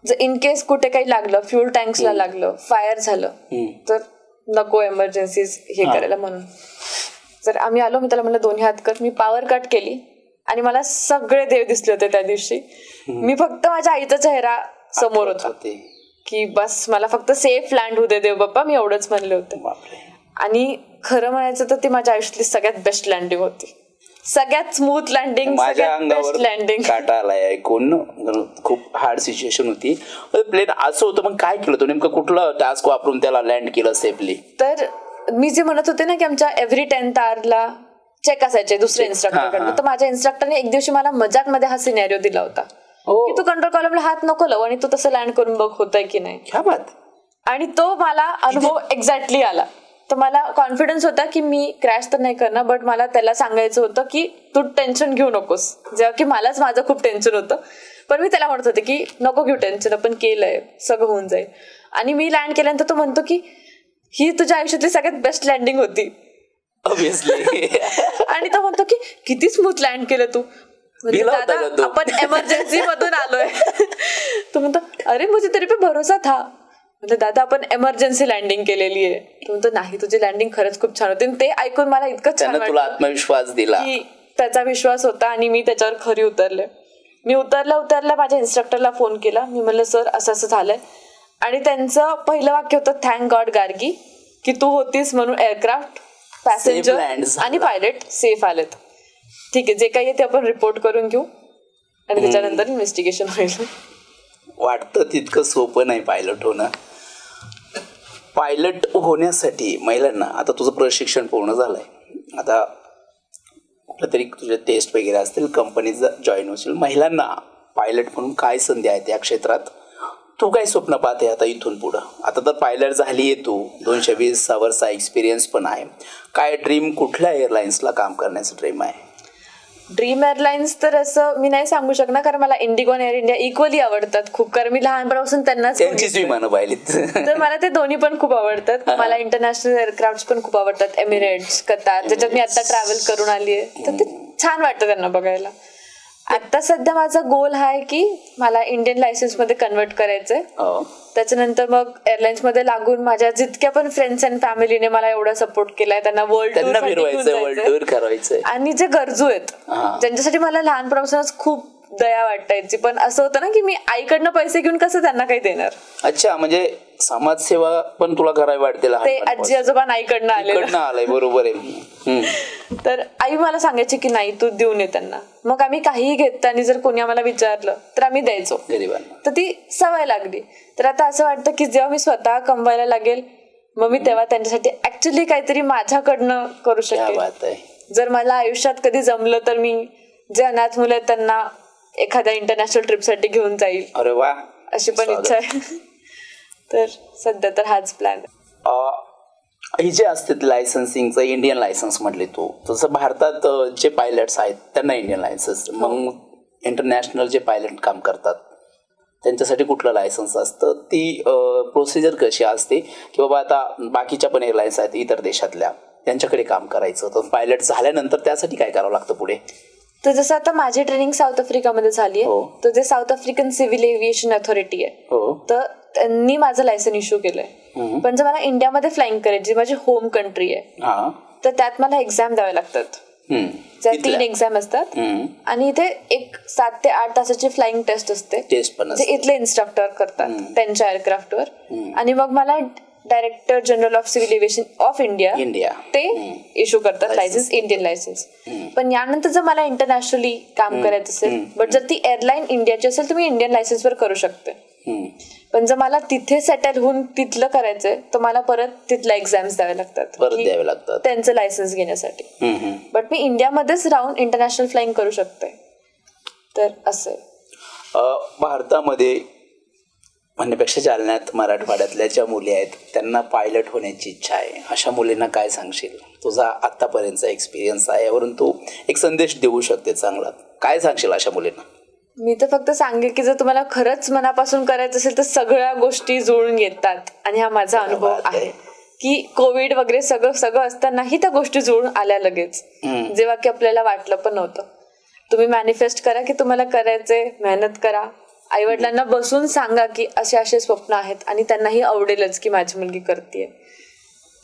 जर इन केस कुठे काही लागलं, फ्युल टँक्सला लागलं, फायर झालं तर नको एमर्जन्सीज हे करायला म्हणून. तर आम्ही आलो, मी त्याला म्हणलं दोन्ही हात कर. मी पॉवर कट केली आणि मला सगळे देव दिसले होते त्या दिवशी. मी फक्त माझ्या आईचा चेहरा समोर होता की बस मला फक्त सेफ लँड होऊ दे देव बाप्पा, मी एवढंच म्हणले होते. आणि खरं म्हणायचं तर ती माझ्या आयुष्यातली सगळ्यात बेस्ट लँडिंग होती, सगळ्यात स्मूथ लँडिंग, माझ्या अंगावर काटा आलाय ऐकून. खूप हार्ड सिच्युएशन होती. प्लेन असं होतं, मग काय केलं तू नेमकं, कुठलं टास्क वापरून त्याला लँड केलं सेफली? तर मी जे म्हणत होते ना की आमच्या एव्हरी 10th आवरला चेक असायचे दुसऱ्या इन्स्ट्रक्टरकडनं, तर माझ्या इन्स्ट्रक्टरने एक दिवशी मला मजाक मध्ये हा सिनेरिओ दिला होता की तू कंट्रोल कॉलमला हात नको लावू आणि तू तसं लँड करून बघ होतंय की नाही. आणि तो मला अनुभव एक्झॅक्टली आला. तर मला कॉन्फिडन्स होता की मी क्रॅश तर नाही करणार, बट मला त्याला सांगायचं होतं की तू टेन्शन घेऊ नकोस, जेव्हा की मलाच माझं खूप टेन्शन होतं. पण मी त्याला म्हणत होते की नको घेऊ टेन्शन, आपण केलंय, सगळं होऊन जाईल. आणि मी लँड केल्यानंतर तो म्हणतो की ही तुझ्या आयुष्यातली सगळ्यात बेस्ट लँडिंग होती. आणि तो म्हणतो की किती स्मूथ लँड केलं तू, म्हणजे दादा आपण एमर्जन्सी मधून आलोय. तो म्हणतो अरे मुझे तेरे पे भरोसा था. म्हणजे दादा आपण एमर्जन्सी लँडिंग केलेली आहे. तो म्हणतो नाही, तुझी लँडिंग खरंच खूप छान होती. ते ऐकून मला इतकं छान वाटलं, आत्मविश्वास दिला की त्याचा विश्वास होता आणि मी त्याच्यावर खरी उतरले. मी उतरल्या माझ्या इन्स्ट्रक्टरला फोन केला. मी म्हणलं सर असं असं झालंय, आणि त्यांचं पहिलं वाक्य होतं थँक गॉड गार्गी की तू होतीस म्हणून एअरक्राफ्ट, पॅसेंजर आणि पायलट सेफ आलेत. ठीक आहे, जे काही आहे ते आपण रिपोर्ट करून घेऊ आणि त्याच्यानंतर इन्व्हेस्टिगेशन होईल. वाटतं तितकं सोपं नाही पायलट होणं. पायलट होण्यासाठी महिलांना, आता तुझं प्रशिक्षण पूर्ण झालंय, आता कुठलं तरी तुझे टेस्ट वगैरे असतील, कंपनीत जॉईन होशील, महिलांना पायलट म्हणून काय संधी आहेत या क्षेत्रात? तू काय स्वप्न पाहते आता इथून पुढं? आता तर पायलट झाली आहे तू, 220 आवर्सचा एक्सपिरियन्स पण आहे. काय ड्रीम, कुठल्या एअरलाइन्सला काम करण्याचं ड्रीम आहे? ड्रीम एअरलाइन्स तर असं मी नाही सांगू शकणार, कारण मला इंडिगो आणि एअर इंडिया इक्वली आवडतात खूप, कारण मी लहानपणापासून त्यांनाच त्यांचीच विमानं पाहिलीत. तर मला ते दोन्ही पण खूप आवडतात. मला इंटरनॅशनल एअरक्राफ्ट पण खूप आवडतात, एमिरेट्स, कतार, ज्याच्यात मी आता ट्रॅव्हल करून आली आहे, तर ते छान वाटतं त्यांना बघायला. आता सध्या माझा गोल हा आहे की मला इंडियन लायसन्स मध्ये कन्वर्ट करायचंय. त्याच्यानंतर मग एअरलाइन्स मध्ये लागून माझ्या जितक्या पण फ्रेंड्स अँड फॅमिलीने मला एवढा सपोर्ट केलाय त्यांना वर्ल्ड टूर करायचं. आणि जे गरजू आहेत ज्यांच्यासाठी मला लहानपणापासूनच खूप दया वाटायची, पण असं होतं ना की मी आईकडनं पैसे घेऊन कसं त्यांना काही देणार. अच्छा, म्हणजे समाजसेवा पण तुला करावी वाटते. ते आजी आजोबा आईकडनं आलंय. बरोबर आहे. तर आई मला सांगायची की नाही तू देऊन ये त्यांना. मग आम्ही काहीही घेत आणि जर कोणी आम्हाला विचारलं तर आम्ही द्यायचो. तर ती सवय लागली. तर आता असं वाटतं की जेव्हा मी स्वतः कमवायला लागेल मग मी तेव्हा त्यांच्यासाठी ऍक्च्युअली काहीतरी माझ्याकडनं करू शकेल. जर मला आयुष्यात कधी जमलं तर मी जे अनाथ मुलं आहेत त्यांना एखाद्या इंटरनॅशनल ट्रिपसाठी घेऊन जाईल. अरे वा, अशी पण इच्छा आहे. तर सध्या तर हाच प्लॅन आहे. हे जे असते लायसन्सिंगचं इंडियन लायसन्स म्हटले तू, तसं भारतात जे पायलट्स आहेत त्यांना इंडियन लायसन्स, मग इंटरनॅशनल जे पायलट काम करतात त्यांच्यासाठी कुठलं लायसन्स असतं, ती प्रोसिजर कशी असते की बाबा आता बाकीच्या पण एअरलाईन्स आहेत इतर देशातल्या त्यांच्याकडे काम करायचं, तर पायलट झाल्यानंतर त्यासाठी काय करावं लागतं पुढे? तर जसं आता माझी ट्रेनिंग साऊथ आफ्रिकामध्ये झाली आहे, तर जे south African civil aviation authority आहे तर त्यांनी माझं लायसन इश्यू केलंय. पण जर मला इंडियामध्ये फ्लाइंग करायची, माझी होम कंट्री आहे, तर त्यात मला एक्झाम द्यावे लागतात. त्या 3 एक्झाम असतात आणि इथे एक 7 ते 8 तासाची फ्लाइंग टेस्ट असते, जे इथले इन्स्ट्रक्टर करतात त्यांच्या एअरक्राफ्टवर. आणि मग मला director general of civil aviation of India ते इश्यू करतात लायसन्स, इंडियन लायसन्स. पण यानंतर जर मला इंटरनॅशनली काम करायचं असेल, बट जर ती एअरलाईन इंडियाची असेल तर मी इंडियन लायसन्स वर करू शकते. पण जर मला तिथे सेटल होऊन तिथलं करायचंय तर मला परत तिथल्या एक्झाम्स द्यावे लागतात त्यांचं लायसन्स घेण्यासाठी. बट मी इंडियामध्येच राहून इंटरनॅशनल फ्लाइंग करू शकते. तर असं भारतामध्ये म्हणण्यापेक्षा जालन्यात मराठवाड्यातल्या ज्या मुली आहेत त्यांना पायलट होण्याची इच्छा आहे, अशा मुलींना काय सांगशील? तुझा आतापर्यंतचा एक्सपिरियन्स आहे, यावरून तू एक संदेश देऊ शकते चांगला, काय सांगशील अशा मुलींना? मी तर फक्त सांगेल की जर तुम्हाला खरंच मनापासून करायचं असेल तर सगळ्या गोष्टी जुळून येतात. आणि हा माझा अनुभव आहे की कोविड वगैरे सगळं असतानाही त्या गोष्टी जुळून आल्या लगेच, जेव्हा की आपल्याला वाटलं पण नव्हतं. तुम्ही मॅनिफेस्ट करा की तुम्हाला करायचंय, मेहनत करा, आईवडिलांना बसून सांगा की असे असे स्वप्न आहेत आणि त्यांनाही आवडेलच की माझी मुलगी करतेय.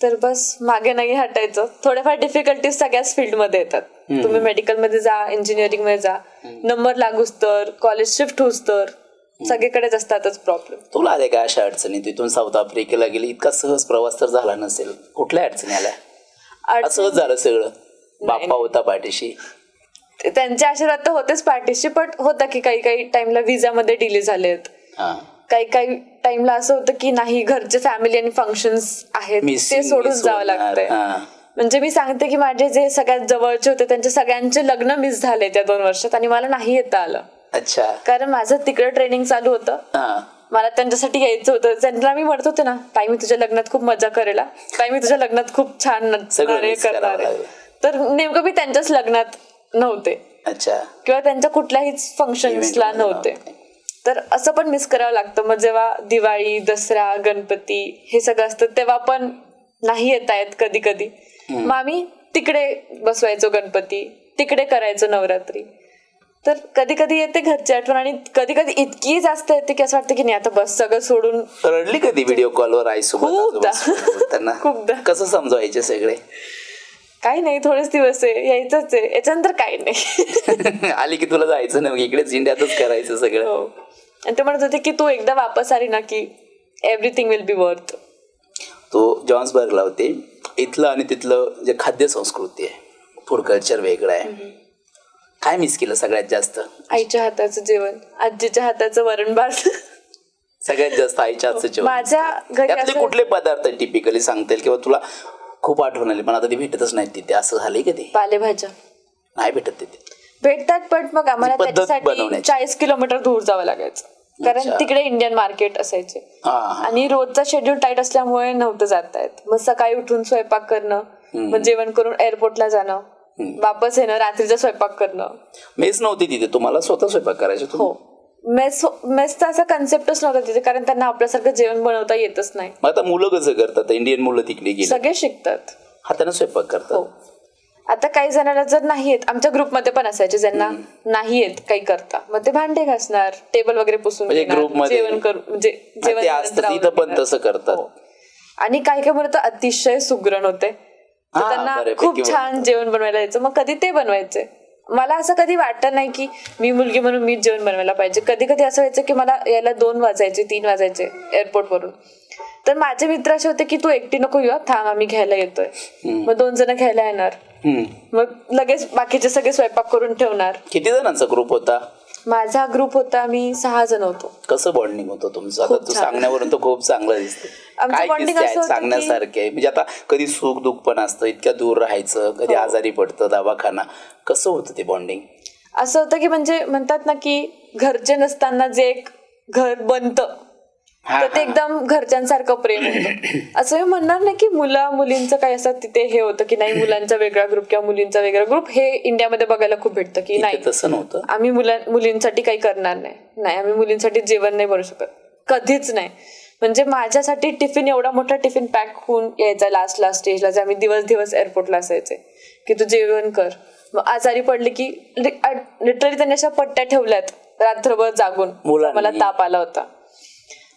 तर बस मागे नाही हटायचं. थोड्याफार डिफिकल्टीज सगळ्याच फील्डमध्ये येतात. तुम्ही मेडिकलमध्ये जा, इंजिनिअरिंग मध्ये जा, नंबर लागूच तर, कॉलेज शिफ्ट होऊच तर, सगळीकडेच असतातच प्रॉब्लेम. तुला आले का अशा अडचणी? तिथून साऊथ आफ्रिकेला गेली, इतका सहज प्रवास तर झाला नसेल, कुठल्या अडचणी आल्या? सहज झालं सगळं? बाप्पा होता पाठीशी? त्यांचे आशीर्वाद तर होतेच पाठीशी, पण होता की काही टाइमला व्हिसामध्ये डिले झालेत, काही टाइमला असं होतं की नाही घरचे फॅमिली आणि फंक्शन्स आहेत ते सोडून जावं लागतंय. म्हणजे मी सांगते की माझे जे सगळ्यात जवळचे होते त्यांचे सगळ्यांचे लग्न मिस झाले त्या 2 वर्षात आणि मला नाही येता आलं. अच्छा. कारण माझं तिकडे ट्रेनिंग चालू होतं, मला त्यांच्यासाठी यायचं होतं. त्यांना मी म्हणत होते ना ताई मी तुझ्या लग्नात खूप मजा करेल, ताई मी तुझ्या लग्नात खूप छान करणार आहे, तर नेमकं मी त्यांच्याच लग्नात नव्हते. अच्छा. किंवा त्यांच्या कुठल्याहीच फंक्शन्सला नव्हते. तर असं पण मिस करावं लागतं. मग जेव्हा दिवाळी, दसरा, गणपती हे सगळं असतं तेव्हा पण नाही येत आहेत कधी कधी. मग आम्ही तिकडे बसवायचो गणपती, तिकडे करायचो नवरात्री. तर कधी कधी येते घरची आठवण आणि कधी कधी इतकी जास्त येते की असं वाटतं की नाही आता बस सगळं सोडून. रडली कधी व्हिडिओ कॉलवर आईसोबत? खूपदा. कसं समजवायचे सगळे? काही नाही, थोडेच दिवस आहे, यायचंच आहे, याच्यानंतर काही नाही. आली की तुला जायचं नाही, इकडेच इंडियातच करायचं सगळं. आणि ते म्हणत होते की तू एकदा वापस आली ना की एव्हरीथिंग विल बी वर्थ. तो जॉन्सबर्गला होते. इथलं आणि तिथलं जे खाद्य संस्कृती आहे, फूड कल्चर वेगळं आहे. काय मिस केलं सगळ्यात जास्त? आईच्या हाताचं जेवण, आजीच्या हाताचं वरण भात. सगळ्यात जास्त आईच्या हातचं जेवण. माझ्या घरी कुठले पदार्थ टिपिकली सांगता येईल किंवा तुला खूप आठवण आली पण आता ती भेटतच नाही तिथे, असं झालंय का? ते पालेभाज्या नाही भेटत तिथे. भेटतात पण मग आम्हाला त्याच्यासाठी 40 किलोमीटर दूर जावं लागायचं, कारण तिकडे इंडियन मार्केट असायचे आणि रोजचा शेड्यूल टाईट असल्यामुळे नव्हतं जाता येत. मग सकाळी उठून स्वयंपाक करणं, मग जेवण करून एअरपोर्टला जाणं, वापस येणं, रात्रीचा स्वयंपाक करणं. मेस नव्हती तिथे, तुम्हाला स्वतः स्वयंपाक करायचे? हो, मेसचा असा कन्सेप्टच नव्हता तिथे, कारण त्यांना आपल्यासारखं जेवण बनवता येतच नाही. मग आता मुलं कसं करतात? इंडियन मुलं तिकडे गेली सगळे शिकतात, हाताने स्वयंपाक करतात. हो. आता काही जणांना जर नाही येत, आमच्या ग्रुपमध्ये पण असायचे ज्यांना नाही येत काही करता, मग ते भांडे घासणार, टेबल वगैरे पुसून जेवण करून, म्हणजे जेवण इथं पण तसं करतात. आणि काही काही मुलं तर अतिशय सुगरण होते, त्यांना खूप छान जेवण बनवायला यायचं, मग कधी ते बनवायचे. मला असं कधी वाटत नाही की मी मुलगी म्हणून मीच जेवण बनवायला पाहिजे. कधी कधी असं व्हायचं की मला यायला 2 वाजायचे 3 वाजायचे एअरपोर्ट वरून, तर माझे मित्र असे होते की तू एकटी नको येऊ, थांब आम्ही घ्यायला येतोय. मग 2 जण घ्यायला येणार, मग लगेच बाकीचे सगळे स्वयंपाक करून ठेवणार. किती जणांचा ग्रुप होता? माझा ग्रुप होता, आम्ही 6 जण होतो. कसं बॉन्डिंग होतं तुमचं? आता तू सांगण्यावरून तर खूप चांगलं दिसतं. काय किस्से आहेत सांगण्यासारखे? म्हणजे आता कधी सुख दुःख पण असतं, इतक्या दूर राहायचं, कधी आजारी पडतं, दवाखाना, कसं होतं ते बॉन्डिंग? असं होतं की म्हणजे म्हणतात ना की घरचे नसताना जे एक घर बनतं तर ते एकदम घरच्यांसारखं प्रेम होतं. असं मी म्हणणार नाही की मुलींचं काय असं तिथे हे होतं की नाही मुलांचा वेगळा ग्रुप किंवा मुलींचा वेगळा ग्रुप, हे इंडियामध्ये बघायला खूप भेटतं की नाही तसं नव्हतं, आम्ही मुलींसाठी काही करणार नाही, आम्ही मुलींसाठी जेवण नाही बनवू शकत, कधीच नाही. म्हणजे माझ्यासाठी टिफिन, एवढा मोठा टिफिन पॅक होऊन यायचा लास्ट स्टेजला, जे आम्ही दिवस एअरपोर्टला असायचे की तू जेवण कर. मग आजारी पडले की लिटरली त्यांनी अशा पट्ट्या ठेवल्यात रात्रभर जागून, मला ताप आला होता.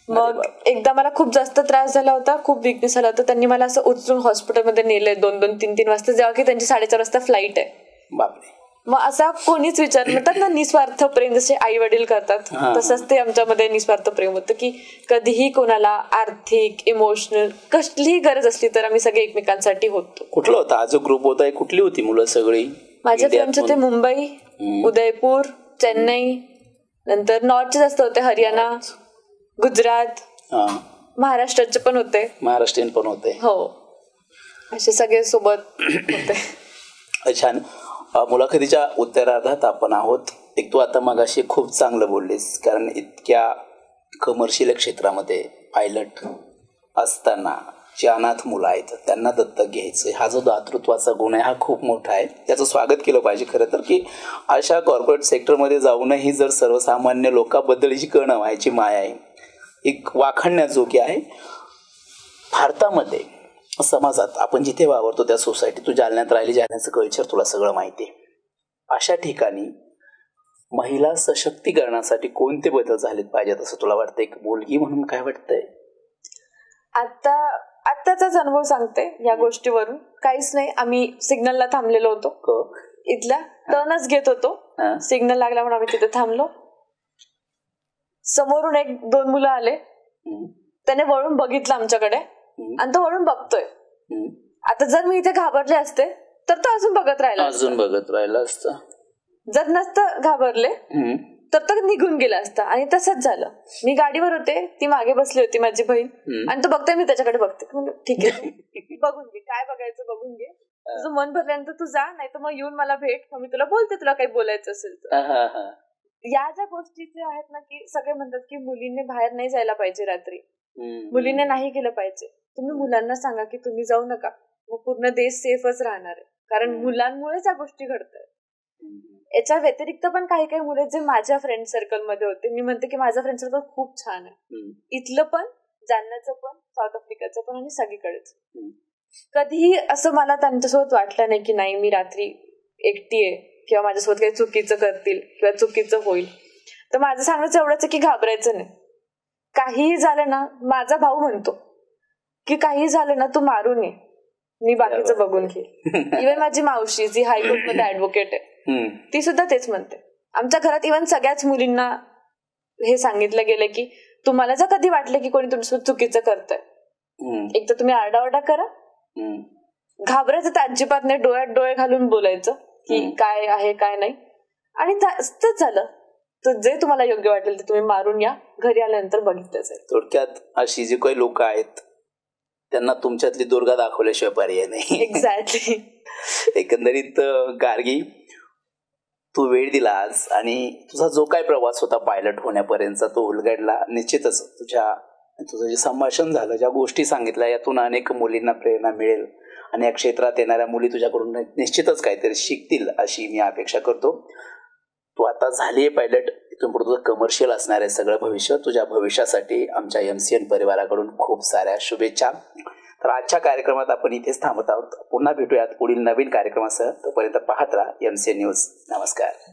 मग एकदा मला खूप जास्त त्रास झाला होता, खूप विकनेस आला होता, त्यांनी मला असं उचलून हॉस्पिटलमध्ये नेलंय 2-2, 3-3 वाजता, जेव्हा की त्यांची 4:30 वाजता फ्लाईट आहे. बापरे. मग असा कोणीच विचार म्हणतात ना निस्वार्थ प्रेम, जसे आई वडील करतात तसंच ते आमच्यामध्ये निस्वार्थ प्रेम होतं की कधीही कोणाला आर्थिक, इमोशनल कसलीही गरज असली तर आम्ही सगळे एकमेकांसाठी होतो. कुठला होता हा जो ग्रुप होता? कुठली होती मुलं सगळी? माझ्या फ्रेंड्स होते मुंबई, उदयपूर, चेन्नई, नंतर नॉर्थचे जास्त होते, हरियाणा, गुजरात, महाराष्ट्राचे पण होते, महाराष्ट्रीयन पण होते. हो, असे सगळे सोबत होते. छान. मुलाखतीच्या उत्तरार्धात आपण आहोत. एक तू आता मगाशी खूप चांगलं बोललीस, कारण इतक्या कमर्शियल क्षेत्रामध्ये पायलट असताना जे अनाथ मुलं आहेत त्यांना दत्तक घ्यायचं, हा जो दातृत्वाचा गुण आहे हा खूप मोठा आहे. त्याचं स्वागत केलं पाहिजे खरं तर, की अशा कॉर्पोरेट सेक्टरमध्ये जाऊनही जर सर्वसामान्य लोकांबद्दलची कळण व्हायची माया आहे, एक वाखाणण्याजोगी आहे. भारतामध्ये समाजात आपण जिथे वावरतो त्या सोसायटी, तू जालन्यात राहिली, जालन्याचं कल्चर तुला सगळं माहिती आहे. अशा ठिकाणी महिला सशक्तीकरणासाठी कोणते बदल झालेत पाहिजेत असं तुला वाटतं? एक मुलगी म्हणून काय वाटतंय? आत्ताचाच अनुभव सांगते या गोष्टीवरून. काहीच नाही, आम्ही सिग्नलला थांबलेलो होतो, इथल्या टर्नच घेत होतो, सिग्नल लागला म्हणून आम्ही तिथे थांबलो. समोरून 1-2 मुलं आले, त्याने वळून बघितलं आमच्याकडे आणि तो वळून बघतोय. आता जर मी इथे घाबरले असते तर तो अजून बघत राहिला असतं. जर नसतं घाबरले तर तो निघून गेला असता. आणि तसंच झालं. मी गाडीवर होते, ती मागे बसली होती माझी बहीण, आणि तो बघतोय, मी त्याच्याकडे बघते, ठीक आहे बघून घे, काय बघायचं बघून घे, तुझं मन भरल्यानंतर तू जा, नाही तर मग येऊन मला भेट, मग मी तुला बोलते, तुला काही बोलायचं असेल तर. या ज्या गोष्टी आहेत ना, की सगळे म्हणतात की मुलींनी बाहेर नाही जायला पाहिजे रात्री, मुलींनी नाही गेलं पाहिजे. तुम्ही मुलांना सांगा की तुम्ही जाऊ नका, मग पूर्ण देश सेफच राहणार आहे, कारण मुलांमुळेच या गोष्टी घडतात. याच्या व्यतिरिक्त पण काही काही मुले जे माझ्या फ्रेंड सर्कल मध्ये होते, मी म्हणते की माझं फ्रेंड सर्कल खूप छान आहे, इथलं पण, जालन्याचं पण, साऊथ आफ्रिकाचं पण, आणि सगळीकडेच. कधीही असं मला त्यांच्यासोबत वाटलं नाही की नाही मी रात्री एकटी आहे किंवा माझ्यासोबत काही चुकीचं करतील किंवा चुकीचं होईल. तर माझं सांगण्याचं एवढंच आहे की घाबरायचं नाही. काहीही झालं ना, माझा भाऊ म्हणतो की काही झालं ना तू मारून ये, मी बाकीचं बघून घे. इव्हन माझी मावशी जी हायकोर्टमध्ये ऍडव्होकेट आहे, ती सुद्धा तेच म्हणते. आमच्या घरात इव्हन सगळ्याच मुलींना हे सांगितलं गेलं की तुम्हाला जर कधी वाटलं की कोणी तुमच्यासोबत चुकीचं करतंय, एक तर तुम्ही आरडाओरडा करा, घाबरायचं तर अजिबात नाही, डोळ्यात डोळे घालून बोलायचं की काय आहे काय नाही, आणि तेच झालं तर जे तुम्हाला योग्य वाटेल ते तुम्ही मारून या, घरी आल्यानंतर बघितलंच आहे. थोडक्यात अशी जी काही लोक आहेत त्यांना तुमच्यातली दुर्गा दाखवल्याशिवाय पर्याय नाही. एक्झॅक्टली. एकंदरीत गार्गी, तू वेळ दिलास आणि तुझा जो काही प्रवास होता पायलट होण्यापर्यंतचा तो उलगडला. निश्चितच तुझ्या तुझं जे संभाषण झालं, ज्या गोष्टी सांगितल्या, यातून अनेक मुलींना प्रेरणा मिळेल आणि या क्षेत्रात येणाऱ्या मुली तुझ्याकडून निश्चितच काहीतरी शिकतील अशी मी अपेक्षा करतो. तू आता झाली आहे पायलट, इथून पुढे तुझं कमर्शियल असणार आहे सगळं भविष्य. तुझ्या भविष्यासाठी आमच्या MCN परिवाराकडून खूप साऱ्या शुभेच्छा. तर आजच्या कार्यक्रमात आपण इथेच थांबत आहोत. पुन्हा भेटूयात पुढील नवीन कार्यक्रमासह. तोपर्यंत पाहत राहा MCN न्यूज. नमस्कार.